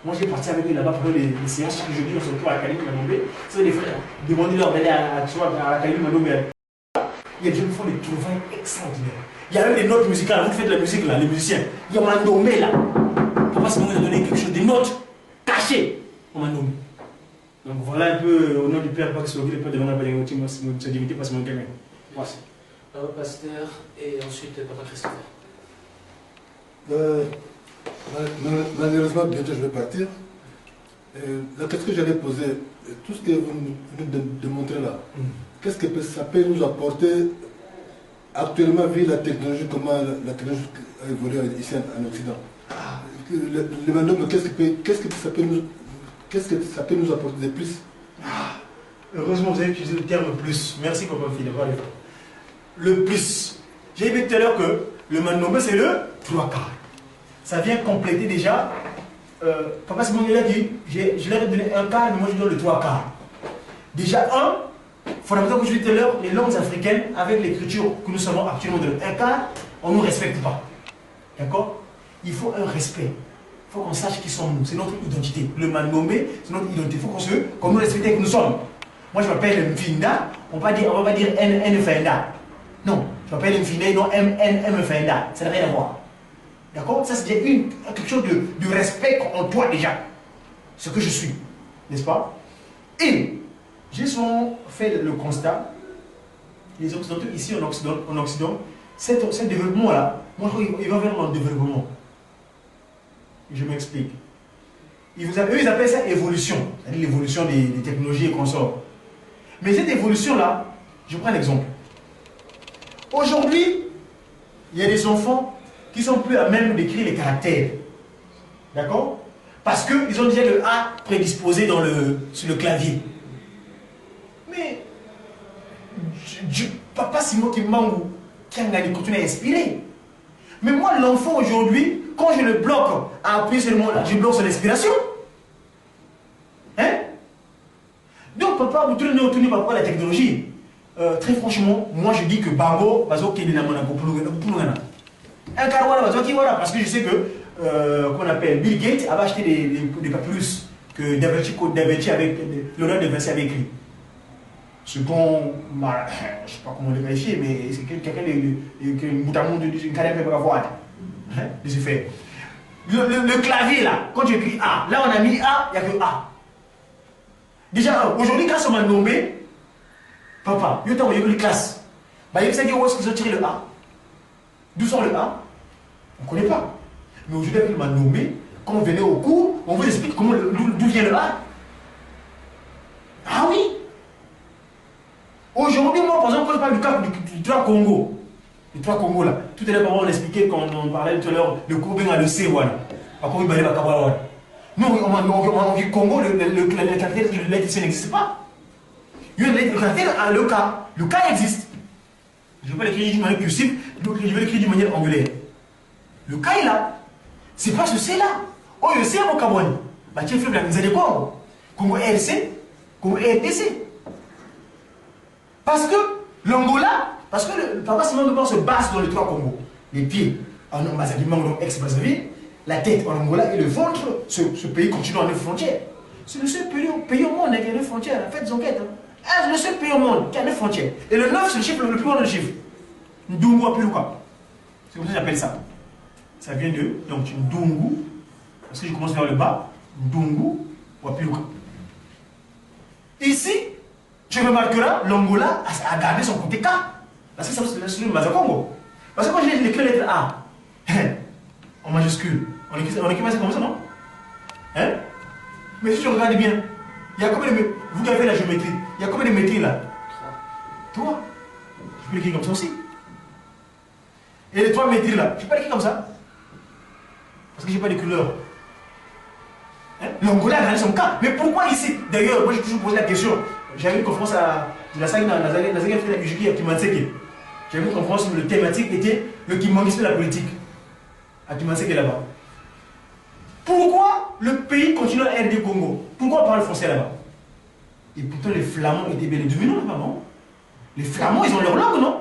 Moi, j'ai parti avec eux là-bas pour les séances chaque jeudi, on se retrouve à l'académie Mandombe. C'est des frères. Demandez-leur d'aller à l'académie Mandombe. Il y a des gens qui font des trouvailles extraordinaires. Il y a même des notes musicales. Vous faites de la musique là, les musiciens. Il y a Mandomé là. Papa Simon nous a donné quelque chose, des notes cachées. On m'a nommé. Donc voilà un peu au nom du Père Pax Sogui, le Père de l'Honneur, sa divinité, pas Simon Kamel. Merci. Papa Pasteur et ensuite Papa Christopher. Malheureusement, bientôt je vais partir. La question que j'allais poser, tout ce que vous venez de montrer là, qu'est-ce que ça peut nous apporter actuellement vu la technologie, comment la technologie a évolué ici en Occident? Le Mandom, qu'est-ce que ça peut nous apporter de plus? Heureusement, vous avez utilisé le terme plus. Merci, Papa Philippe. Le plus. J'ai dit tout à l'heure que le Mandomé, c'est le 3/4. Ça vient compléter déjà. Papa Simon il a dit, je leur ai donné un quart, mais moi je donne le 3/4. Déjà, fondamentalement, comme je disais tout à l'heure, les langues africaines, avec l'écriture que nous savons actuellement de un quart, on ne nous respecte pas. D'accord? Il faut un respect. Il faut qu'on sache qui sommes nous. C'est notre identité. Le Mandomé, c'est notre identité. Il faut qu'on nous respecte que nous sommes. Moi, je m'appelle Mfinda. On ne va pas dire Nfenda. Non, je m'appelle Mfinda, non Mfenda. Ça n'a rien à voir. D'accord? Ça, c'est quelque chose de respect en toi déjà. Ce que je suis. N'est-ce pas? Et j'ai souvent fait le constat, les Occidentaux ici en Occident, ce développement-là, moi je crois qu'ils vont vers le développement. Je m'explique. Eux, ils appellent ça évolution, c'est-à-dire l'évolution des technologies et consorts. Mais cette évolution-là, je prends un exemple. Aujourd'hui, il y a des enfants qui sont plus à même d'écrire les caractères. D'accord? Parce qu'ils ont déjà le A prédisposé sur le clavier. Mais, Papa Simon Kimbangu, qui a continué à inspirer. Mais moi, l'enfant aujourd'hui, quand je le bloque à appuyer sur le mot là, je bloque son inspiration. Hein? Donc, papa, vous tournez par rapport à la technologie. Très franchement, moi je dis que Bango, un carreau parce que je sais que, qu'on appelle Bill Gates, avait acheté des papyrus que Da Vinci avec, Léonard de Vinci avait écrit. Ce qu'on, je ne sais pas comment le vérifier, mais c'est quelqu'un qui notamment d'une carrière pour avoir des effets. Le clavier là, quand tu écris A, là on a mis A, il n'y a que A. Déjà, aujourd'hui, quand on m'a nommé, papa, il y a eu les classes. Il y a où est-ce qu'ils ont tiré le A? D'où sort le A? On ne connaît pas. Mais aujourd'hui, il m'a nommé, quand on venait au cours, on vous explique d'où vient le A. Ah oui! Aujourd'hui, moi, par exemple, quand je parle du cas du 3 Congo, les 3 Congo là, tout à l'heure, on expliquait quand on parlait tout à l'heure, le cours bien à le C, voilà. Nous, on dit Congo, le caractère de lettre C n'existe pas. Le caractère, le cas existe. Je ne vais pas l'écrire d'une manière cursive, donc je vais l'écrire d'une manière angulaire. Le cas est là. C'est pas ce C là. Oh, le C à mon Cameroun. Bah, tiens, vous avez quoi? Congo RC, Congo RDC. Parce que l'Angola, parce que le papa Simon se base dans les 3 Congos. Les pieds en Mazavie, donc ex-Brazzaville, la tête en Angola et le ventre, ce pays continue en 9 frontières. C'est le seul pays au monde qui a 9 frontières. Faites des enquêtes. C'est le seul pays au monde qui a 9 frontières. Et le 9, c'est le chiffre le plus grand de chiffre. Ndungu Apiluka. C'est comme ça que j'appelle ça. Ça vient de, donc Ndungu, parce que je commence vers le bas, Ndungu Apiluka. Ici, tu remarqueras, l'Angola a gardé son côté K. Parce que c'est le Mazakongo. Parce que quand j'ai écrit la lettre A, en majuscule, on écrit ça comme ça, non? Hein? Mais si tu regardes bien, il y a combien de... Vous qui avez fait la géométrie, il y a combien de métriques là? 3. Je peux l'écrire comme ça aussi. Et les 3 métriques là, je peux pas l'écrire comme ça. Parce que je n'ai pas de couleur. Hein? L'Angola a gardé son cas. Mais pourquoi ici? D'ailleurs, moi j'ai toujours posé la question. J'avais une conférence de la salle Nazaré Ujiki à Kimanseke. J'avais une conférence où le thématique était le kimangisme de la politique. À Kimanseke là-bas. Pourquoi le pays continue à aider Congo? Pourquoi on parle français là-bas? Et pourtant les Flamands étaient bien les dominants là-bas, non? Les Flamands, ils ont leur langue, non?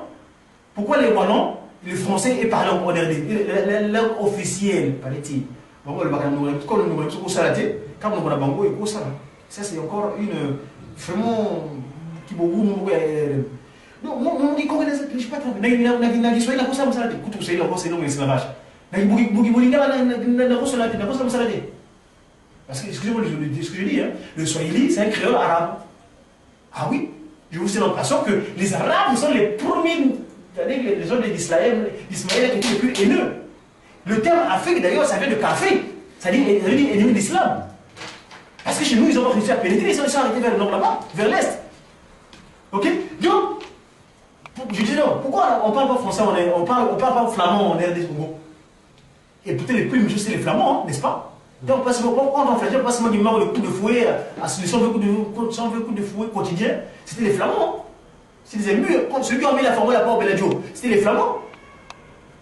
Pourquoi les Wallons, le français est parlé en moderne? La langue officielle, paraît-il. Ça c'est encore une... Vraiment... Non, on dit qu'on est je sais pas trop. Na Kiswahili na kosa msalati. Kutu Kiswahili na kosa ndio msemabashi. Na bugi bolinga na kosa la na kosa msalati. Parce que, excusez-moi ce que je dis, hein, le Swahili, c'est un créole arabe. Ah oui, je vous ai l'impression que les Arabes sont les premiers, c'est-à-dire les gens d'Ismaël qui étaient les plus haineux. Le terme Afrique, d'ailleurs, ça vient de café, ça veut dire ennemi de l'islam. Parce que chez nous, ils ont réussi à pénétrer, ils sont arrêtés vers le nord là-bas, vers l'est. Ok? Donc, je disais non, pourquoi on ne parle pas français, on ne parle pas flamand en RDC Congo? Et peut-être les plus méchants, c'est les flamands, hein, n'est-ce pas? Donc, pourquoi on va faire pas seulement le coup de fouet, si on veut coup de fouet quotidien, c'était les flamands. C'était les murs, comme celui qui a mis la formule à Port Bellagio, c'était les flamands.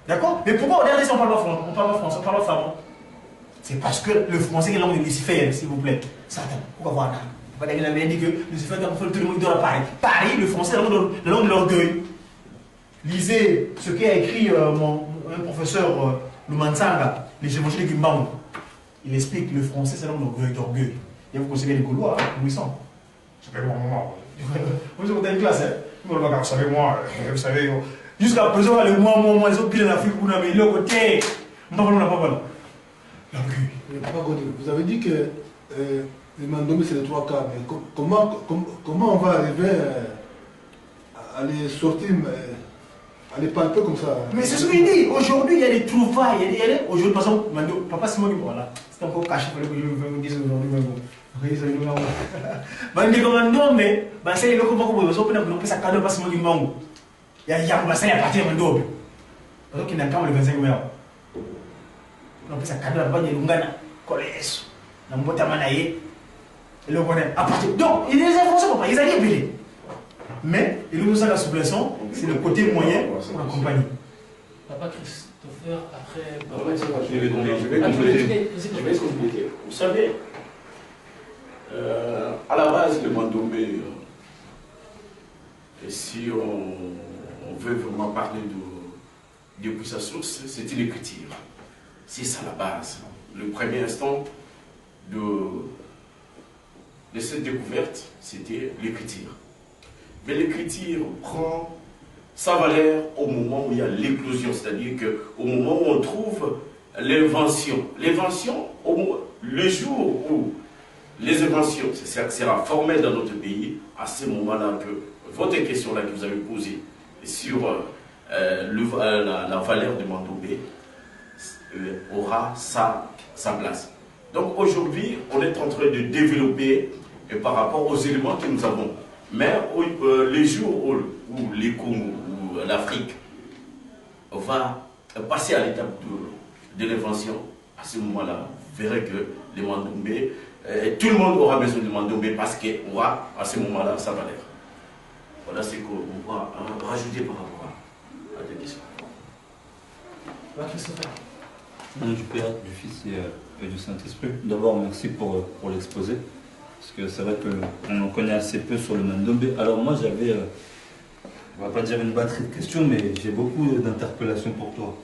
D'accord? Mais pourquoi regardez si on parle pas français, on parle pas flamand? C'est parce que le français est la langue de Lucifer, s'il vous plaît. Satan, pourquoi voir là? Vous avez dit que Lucifer, quand tout le monde doit Paris. Paris, le français, la langue de l'orgueil. Lisez ce qu'a écrit un professeur, Lumansanga, les évangiles du Gimbangu. Il explique que le français, c'est la langue d'orgueil. Et vous conseillez les Gaulois, Louison. Savez-moi, vous avez une classe, hein? Vous savez, moi, vous savez, jusqu'à présent, les moi, les autres pays d'Afrique, vous n'avez le côté. Non, non, non, vous avez dit que les Mandombe, c'est les trois quarts. Mais comment on va arriver à les sortir, à les palper comme ça? Mais c'est ce qu'il dit. Aujourd'hui, il y a des trouvailles. Aujourd'hui, par exemple, papa Simon, voilà. C'est encore caché, il fallait que je vous dise aujourd'hui. Bandi Mandombe, c'est le comment vous avez ça cadeau parce que il y a un bassin à partir de Mandombe. Donc, il y a un camp de 25 mai. On peut s'accorder la banque de Lungana, collège, dans mon botamanaïe, et le bonnet. À partir. Donc, il y a des informations, ils allaient appeler. Mais, il nous a la souplesson, c'est le côté moyen pour l'accompagner. Papa Christopher, après. Je vais expliquer. Vous savez, à la base, le Mandombe, si on veut vraiment parler depuis sa source, c'était l'écriture. C'est ça la base. Le premier instant de cette découverte, c'était l'écriture. Mais l'écriture prend sa valeur au moment où il y a l'éclosion, c'est-à-dire qu'au moment où on trouve l'invention. L'invention, le jour où les inventions sera formée dans notre pays, à ce moment-là que votre question là que vous avez posée sur la valeur de Mandombe aura sa place. Donc aujourd'hui, on est en train de développer par rapport aux éléments que nous avons. Mais les jours où les Congo, où l'Afrique va passer à l'étape de l'invention, à ce moment-là, vous verrez que les Mandombe, tout le monde aura besoin de Mandombe parce qu'il aura à ce moment-là sa valeur. Voilà ce qu'on va rajouter par rapport à tes questions. Au nom du Père, du Fils et du Saint-Esprit. D'abord, merci pour l'exposé. Parce que c'est vrai qu'on en connaît assez peu sur le Mandombe. Alors moi, j'avais, on va pas dire une batterie de questions, mais j'ai beaucoup d'interpellations pour toi.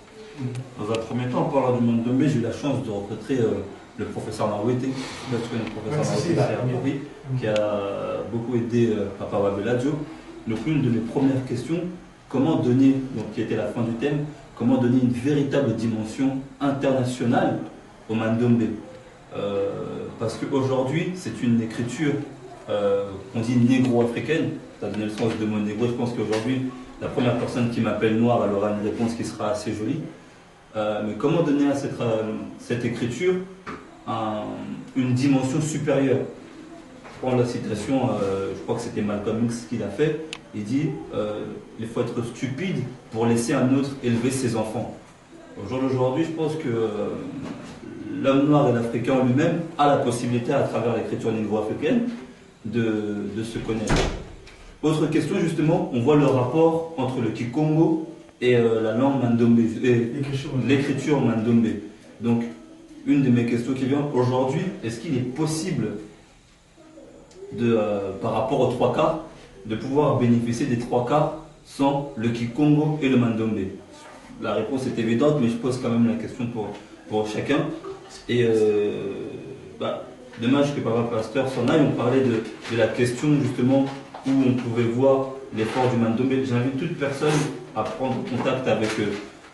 Dans un premier temps, en parlant du Mandombe, j'ai eu la chance de rencontrer le professeur Nawete. Tu connais le professeur Nawete, qui a beaucoup aidé Papa Wabeladio. Donc l'une de mes premières questions, comment donner, donc qui était la fin du thème, comment donner une véritable dimension internationale au Mandombe. Parce qu'aujourd'hui, c'est une écriture qu'on dit négro-africaine. Tu as donné le sens de mot négro. Je pense qu'aujourd'hui, la première personne qui m'appelle noir, elle aura une réponse qui sera assez jolie. Mais comment donner à cette écriture une dimension supérieure? Je prends la citation, je crois que c'était Malcolm X qui l'a fait. Il dit il faut être stupide pour laisser un autre élever ses enfants. Au jour d'aujourd'hui, je pense que l'homme noir et l'Africain en lui-même a la possibilité, à travers l'écriture négro-africaine, de se connaître. Autre question, justement, on voit le rapport entre le Kikongo et la langue Mandombe, et l'écriture Mandombe. Donc, une de mes questions qui vient aujourd'hui, est-ce qu'il est possible, par rapport aux trois quarts, de pouvoir bénéficier des trois quarts sans le Kikongo et le Mandombe? La réponse est évidente, mais je pose quand même la question pour chacun. Et dommage que Papa Pasteur s'en aille. On parlait de la question justement où on pouvait voir l'effort du Mandombe. J'invite toute personne à prendre contact avec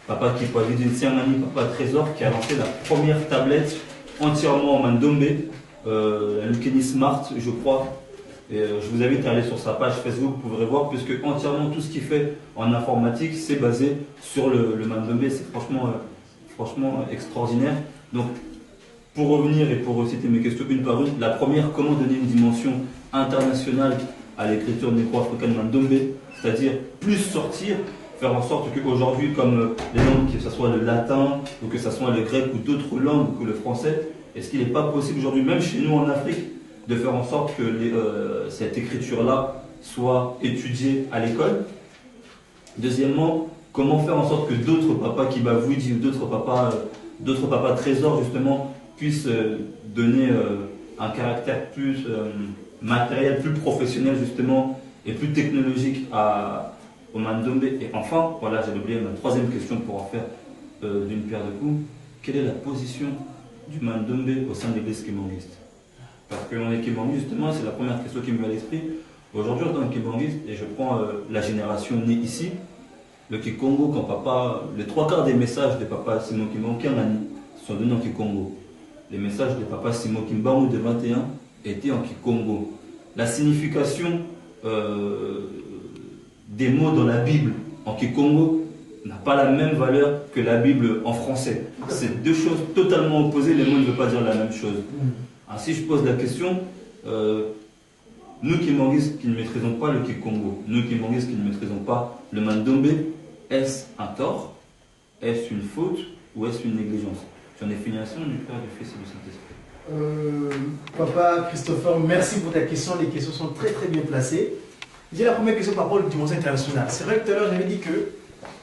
Papa Kipavidi Tsiangani, Papa Trésor, qui a lancé la première tablette entièrement en Mandombe, la Lucchini Smart, je crois. Et je vous invite à aller sur sa page Facebook, vous pourrez voir, puisque entièrement tout ce qu'il fait en informatique, c'est basé sur le Mandombe. C'est franchement extraordinaire. Donc, pour revenir et pour citer mes questions une par une, la première, comment donner une dimension internationale à l'écriture nécro-africaine Mandombe, c'est-à-dire plus sortir, faire en sorte qu'aujourd'hui, comme les langues, que ce soit le latin, ou que ce soit le grec, ou d'autres langues, ou que le français, est-ce qu'il n'est pas possible aujourd'hui, même chez nous en Afrique, de faire en sorte que cette écriture-là soit étudiée à l'école? Deuxièmement, comment faire en sorte que d'autres papas Kibavouidi ou d'autres papas Trésor, justement, puissent donner un caractère plus matériel, plus professionnel, justement, et plus technologique au Mandombe. Et enfin, voilà, j'ai oublié ma troisième question pour en faire d'une pierre deux coups. Quelle est la position du Mandombe au sein de l'église kimbanguiste? Parce qu'on est kimbanguiste, justement, c'est la première question qui me vient à l'esprit. Aujourd'hui, en tant que kimbanguiste, et je prends la génération née ici, le Kikongo, quand papa, les trois quarts des messages de papa Simon Kimbangu sont donnés en Kikongo. Les messages de papa Simon Kimbangu de 21 étaient en Kikongo. La signification des mots dans la Bible en Kikongo n'a pas la même valeur que la Bible en français. C'est deux choses totalement opposées, les mots ne veulent pas dire la même chose. Ainsi, je pose la question, nous kimbanguistes qui ne maîtrisons pas le Kikongo, nous kimbanguistes qui ne maîtrisons pas le Mandombe, est-ce un tort? Est-ce une faute? Ou est-ce une négligence? J'en ai fini ainsi, du Père, du Fils et du Saint-Esprit. Papa Christopher, merci pour ta question. Les questions sont très très bien placées. J'ai la première question par rapport à la dimension internationale. C'est vrai que tout à l'heure j'avais dit que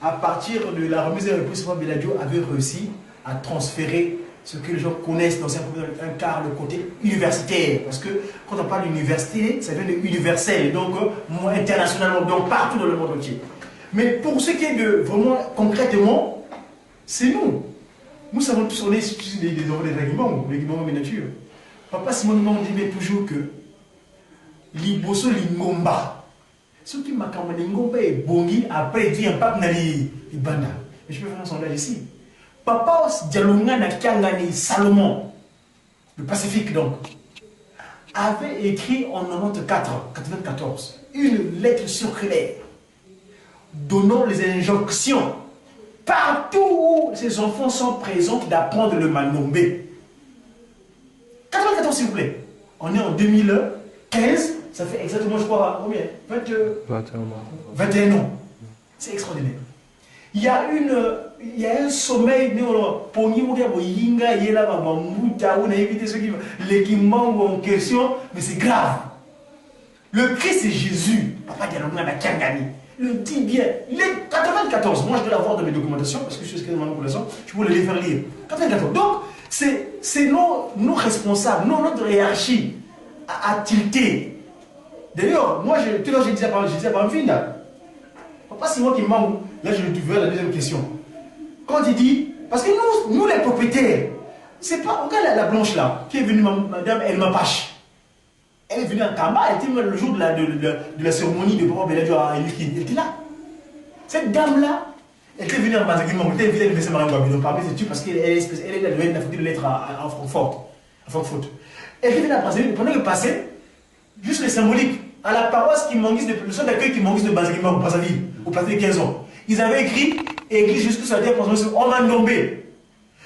à partir de la remise de la République, Papa Beladio avait réussi à transférer ce que les gens connaissent dans un quart, le côté universitaire. Parce que quand on parle d'université, ça vient de universel, donc internationalement, donc partout dans le monde entier. Mais pour ce qui est de vraiment concrètement, c'est nous. Nous savons tous, on est des enfants des Guimbangu de nature. Papa Simon Kimbangu dit toujours que Liboso Lingomba, ce qui m'a quand même Lingomba et Bongi, après il dit un pape Nali Ibanda. Mais je peux faire un sondage ici. Papa Dialonga Nakiangani Salomon, le Pacifique donc, avait écrit en 94 une lettre circulaire donnant les injonctions partout où ces enfants sont présents d'apprendre le Mandombe. 94 s'il vous plaît. On est en 2015, ça fait exactement je crois combien 21 ans. C'est extraordinaire. Il y a un sommeil, en question, mais c'est grave. Le Christ c'est Jésus, Papa Dialonga Nakiangani, le dit bien. Les 94, moi je dois l'avoir dans mes documentations, parce que je suis inscrit dans ma documentation, je peux les faire lire. 94. Donc, c'est nos responsables, notre hiérarchie à tilter. D'ailleurs, moi, tout à l'heure, j'ai dit à Pamfinda. Papa Simon Kimbangu, là je vais vers la deuxième question. Quand il dit, parce que nous les propriétaires, c'est pas, regarde la blanche là, qui est venue, madame Elma Pache. Elle est venue en Kamba, elle était le jour de la cérémonie de Papa Beladio à Eliki. Elle était là. Cette dame-là, elle était venue en Bazagimon, elle était invitée à l'université Marie-Guabi, donc parmi ses études, parce qu'elle est la doyenne d'Afrique de lettres à Francfort. Elle était venue à Brazzaville, pendant le passé, juste les symboliques, à la paroisse qui manguise le centre d'accueil qui manguise de Bazagimon, Brazzaville, au passé de 15 ans. Ils avaient écrit, église jusqu'à sa dernière transformation, en Mandombe. Et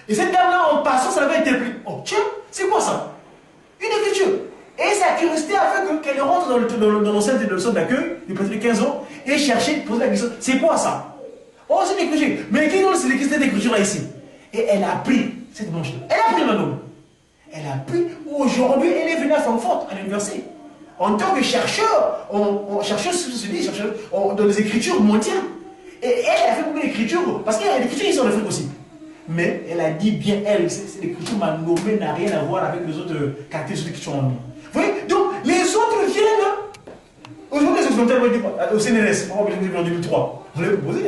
cette dame-là, en passant, ça avait interprété. Oh, tiens, c'est quoi ça? Une écriture. Et sa curiosité a fait qu'elle rentre dans l'enceinte de centre d'accueil, du passé de 15 ans, et chercher, poser la question, c'est quoi ça? Oh, c'est une écriture. Mais qui c'est cette écriture-là ici? Et elle a pris cette manche-là. Elle a pris le Mandombe. Elle a pris, aujourd'hui, elle est venue à Francfort, à l'université. En tant que chercheur, dans les écritures mondiales. Et elle a fait beaucoup d'écritures, parce qu'il y a des écritures ici en Afrique aussi. Mais elle a dit bien, c'est l'écriture Mandombe n'a rien à voir avec les autres caractéristiques qui sont en nous. Vous voyez? Donc, les autres viennent. Aujourd'hui, les Occidentaux vont dire au CNRS, en 2003, on avait proposé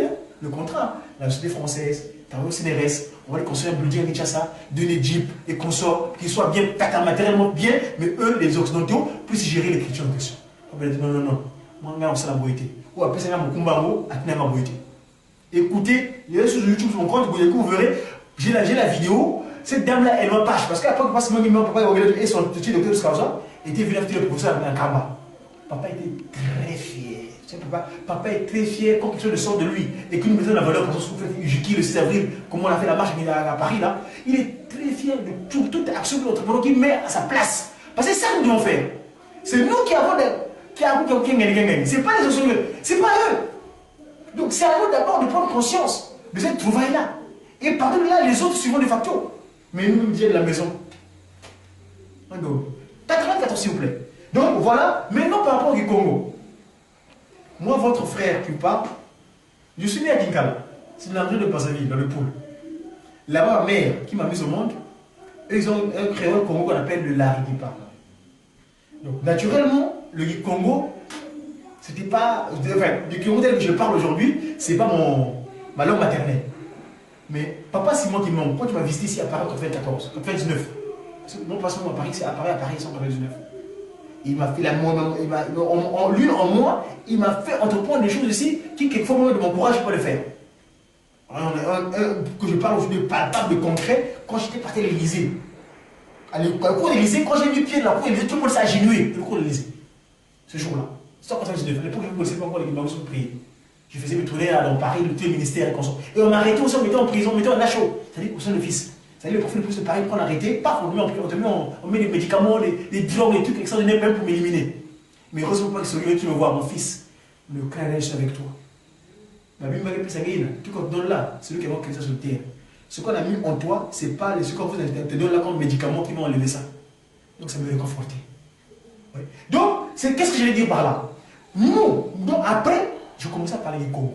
le contrat. La société française, au CNRS, on va les construire un budget à Kinshasa, donner des jeeps et consorts qui soient bien, matériellement bien, mais eux, les Occidentaux, puissent gérer l'écriture en question. On va dire non. Moi, on s'est la beauté. ou après ça, Mukumbango, Atina Maboïti. Écoutez, il y a sur YouTube, sur mon compte, vous verrez, j'ai la vidéo. Cette dame-là, elle m'empêche. Parce qu'après, papa, et son petit docteur Skausa était venu faire le professeur en Kamba. Papa était très fier. Papa est très fier quand quelque chose sort de lui et qu'il nous met la valeur pour ce qu'on fait le 6 avril, comment on a fait la marche à Paris là. Il est très fier de toute action de l'entrepreneur qu'il met à sa place. Parce que c'est ça que nous devons faire. C'est nous qui avons des. C'est pas les autres, c'est pas eux. Donc c'est à nous d'abord de prendre conscience de cette trouvaille-là. Et partir de là, les autres suivant de facto. Mais nous, nous disons de la maison. Donc, 84 s'il vous plaît. Donc voilà, maintenant par rapport au Congo. Moi, votre frère qui parle, je suis né à Kinkala. C'est dans la région de Brazzaville, dans le pôle. Là-bas, ma mère qui m'a mis au monde, ils ont un créole Congo qu'on appelle le Lari qui parle. Donc naturellement, le Congo, c'était pas. Enfin, du Congo tel que je parle aujourd'hui, c'est pas ma langue maternelle. Mais papa, c'est moi qui m'en. Quand tu m'as visité ici à Paris en 94, 99. Mon passement à Paris, c'est à Paris en 1999. Il m'a fait l'une en moi, il m'a fait entreprendre des choses ici qui, quelquefois, me m'encouragent pas à le faire. Que je parle aujourd'hui de palpable, de concret, quand j'étais parti à l'Élysée. À la cour de l'Élysée, quand j'ai mis pied dans la cour de l'Élysée, tout le monde s'est agenouillé. Le cours de l'Élysée. Ce jour-là. C'est en 1999. À l'époque, je ne connaissais pas encore les Guimaros pour prier. Je faisais mes tournées dans Paris, tous les ministères et consorts. Et on m'a arrêté aussi, on mettait en prison, on mettait en nacho. C'est-à-dire au sein de fils. C'est-à-dire le profil de police de Paris, on arrêté, paf, on met des médicaments, des drogues, des trucs extraordinaires même pour m'éliminer. Mais heureusement pas que celui tu me vois, mon fils, le clan est avec toi. Ma vie m'a répété ça, tout qu'on te donne là, c'est lui qui va créer ça sur le terre. Ce qu'on a mis en toi, c'est pas ce qu'on vous te donne là comme médicaments qui vont enlever ça. Donc ça me réconforter. Ouais. Donc, qu'est-ce que je vais dire par là? Nous, donc après, je commence à parler du Congo.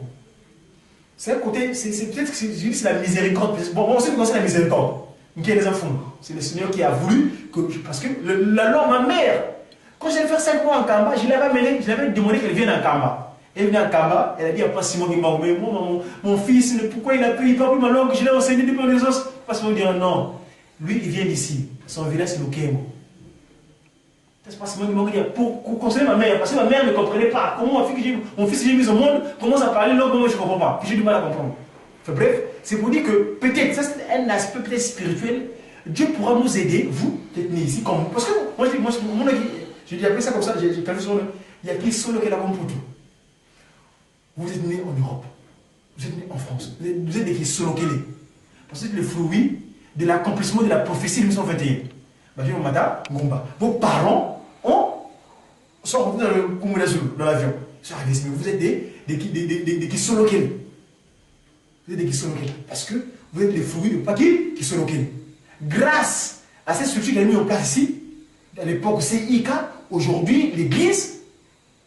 C'est un côté, c'est peut-être que c'est la miséricorde. Bon, on sait que c'est la miséricorde. Qui est les enfants. C'est le Seigneur qui a voulu que. Parce que la loi, ma mère, quand j'allais faire 5 mois en Kamba, je l'avais demandé qu'elle vienne en Kamba. Elle est venue en Kamba, elle a dit à pas Simon qui m'a dit, mon fils, pourquoi il a pris, il parle plus ma langue, je l'ai enseigné depuis les os. Pas Simon dit non. Lui, il vient d'ici. Son village, c'est le Kengo. C'est pas Simon qui m'a dit pour consoler ma mère, parce que ma mère ne comprenait pas comment mon fils que j'ai mis au monde commence à parler langue que moi je ne comprends pas, que j'ai du mal à comprendre. Enfin, bref, c'est pour dire que peut-être, ça c'est un aspect peut-être spirituel, Dieu pourra nous aider, vous, qui êtes nés ici, comme vous. Parce que moi, je dis appelé ça comme ça, j'ai perdu son nom, il y a qui solo qui est là comme pour tout. Vous êtes nés en Europe, vous êtes nés en France, vous êtes des solo qui est. Parce que c'est le fruit de l'accomplissement de la prophétie de 1921. Vos parents sont revenus dans le Kumuna Zulu, dans l'avion. Ils sont arrivés ici, mais vous êtes des Kisolokele. Vous êtes des Kisolokele. Parce que vous êtes les fruits de Paki Kisolokele. Grâce à cette structure qui a mis en place ici, à l'époque CIK, aujourd'hui, l'église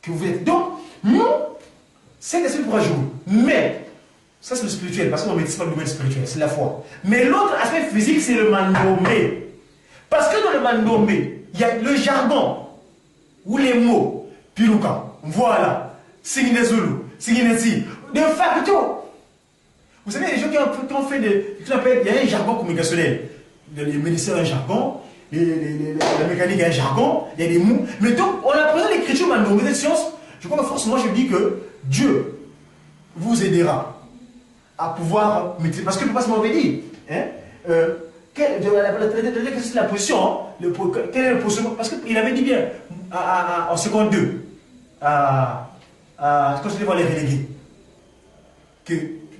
que vous êtes. Donc, nous, c'est l'aspect pour jouer. Mais, ça c'est le spirituel, parce qu'on ne maîtrise pas le domaine spirituel, c'est la foi. Mais l'autre aspect physique, c'est le mandomé. Parce que dans le mandomé, il y a le jargon, ou les mots, piruka, voilà, Singinezulu, Singinezi, de facto. Vous savez, les gens qui ont fait il y a un jargon communicationnel. Les médecins ont un jargon, la mécanique a un jargon, il y a des mots. Mais donc, on apprend l'écriture mandomé, cette science. Je crois que forcément, je dis que Dieu vous aidera à pouvoir maîtriser. Parce que le passement m'avait dit, quelle est la position, quel est le position? Parce qu'il avait dit bien, en seconde 2, quand je devais voir les relégués, que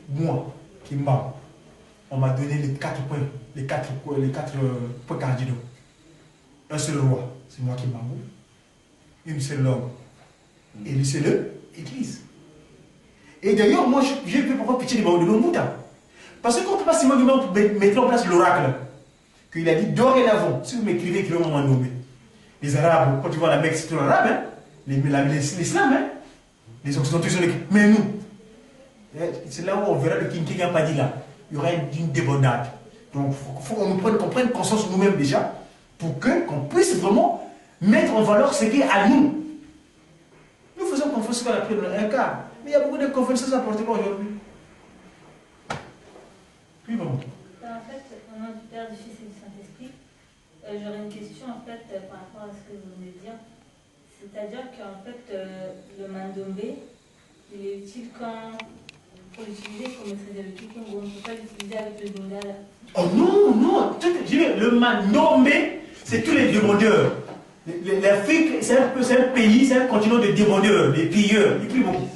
moi, qui m'a, on m'a donné les 4 points, les quatre points cardinaux. Un seul roi, c'est moi qui m'a. Une seule langue, et lui c'est l'Église. Et d'ailleurs, moi, je peux pas pitié de Mouta. Parce que quand on passe Simon Guimard pour mettre en place l'oracle, qu'il a dit dorénavant, si vous m'écrivez qu'il va moment nommé, les Arabes, quand tu vois la Mecque, c'est tout l'Arabe, hein? L'Islam, hein? Les Occidentaux sont les. Mais nous, c'est là où on verra le King n'a pas dit là. Il y aura une débandade. Donc, il faut qu'on prenne conscience nous-mêmes déjà, pour qu'on puisse vraiment mettre en valeur ce qui est à nous. Nous faisons confiance qu'on a pris dans un cas. Mais il y a beaucoup de conférences à porter aujourd'hui. Oui, maman. En fait, au nom du Père, du Fils et du Saint-Esprit, j'aurais une question en fait par rapport à ce que vous venez de dire. C'est-à-dire qu'en fait, le mandombe, il est utile quand, pour l'utiliser, il faut maîtriser le Kikongo. On ne peut pas l'utiliser avec le Lingala. Oh non, non, je veux dire, le Mandombe, c'est tous les demandeurs. L'Afrique, c'est un pays, c'est un continent de demandeurs, de pilleurs, des plus beaux.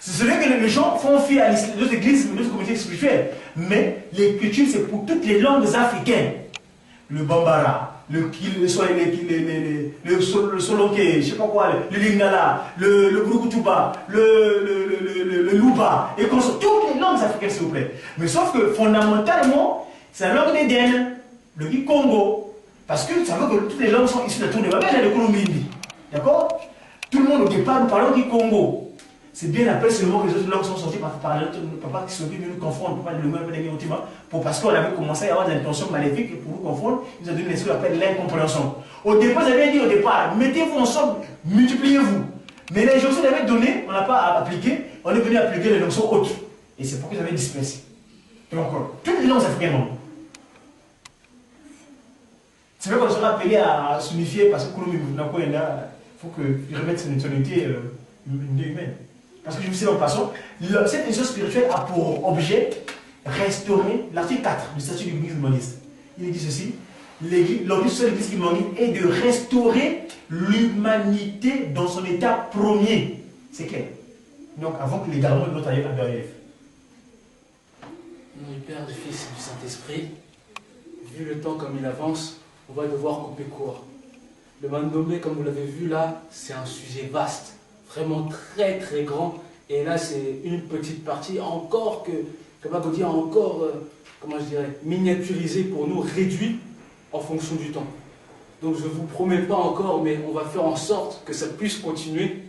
C'est vrai que les gens font fi à nos églises, nos communautés spirituelles, mais les cultures, c'est pour toutes les langues africaines. Le Bambara, le Solonke, je ne sais pas quoi, le Lingala, le Brukutuba, le Luba, et toutes les langues africaines, s'il vous plaît. Mais sauf que fondamentalement, c'est la langue des Dènes, le Kikongo, parce que ça veut que toutes les langues sont issues de tout le monde, même les Kolombini. D'accord? Tout le monde au départ, nous parlons Kikongo. C'est bien après seulement que les autres langues sont sorties par l'autre, ne peut pas qui sont venus nous confondre, pour pas le même parce qu'on avait commencé à avoir des intentions maléfiques et pour nous confondre, ils nous ont donné ce qu'on appelle l'incompréhension. Au départ, j'avais dit au départ, mettez-vous ensemble, multipliez-vous. Mais les gens que j'avais donné, on n'a pas appliqué, on est venu appliquer les notions autres. Et c'est pourquoi j'avais dispersé. Donc, toutes les langues africaines. C'est vrai qu'on sera appelé à s'unifier parce que il faut qu'il remette son unité humaine. Parce que je vous sais en passant, cette mission spirituelle a pour objet restaurer l'article 4 du statut de l'Église humaniste. Il dit ceci, l'objectif de l'Église humaniste est de restaurer l'humanité dans son état premier. C'est clair. Donc avant que les garnements de notre arrive à Berlève. Nom du Père, du Fils et du Saint-Esprit, vu le temps comme il avance, on va devoir couper court. Le Mandombe, comme vous l'avez vu là, c'est un sujet vaste. Vraiment très très grand, et là c'est une petite partie encore que Pagodi a encore, comment je dirais, miniaturisé pour nous, réduit en fonction du temps. Donc je ne vous promets pas encore, mais on va faire en sorte que ça puisse continuer,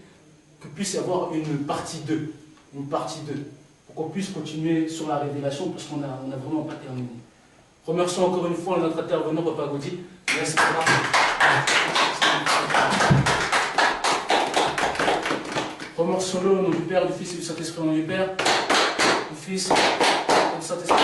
qu'il puisse y avoir une partie 2, pour qu'on puisse continuer sur la révélation, parce qu'on n'a vraiment pas terminé. Remercions encore une fois notre intervenant, Papa Godi. Merci pour Remercions-le au nom du Père, du Fils et du Saint-Esprit, au nom du Père, du Fils et du Saint-Esprit.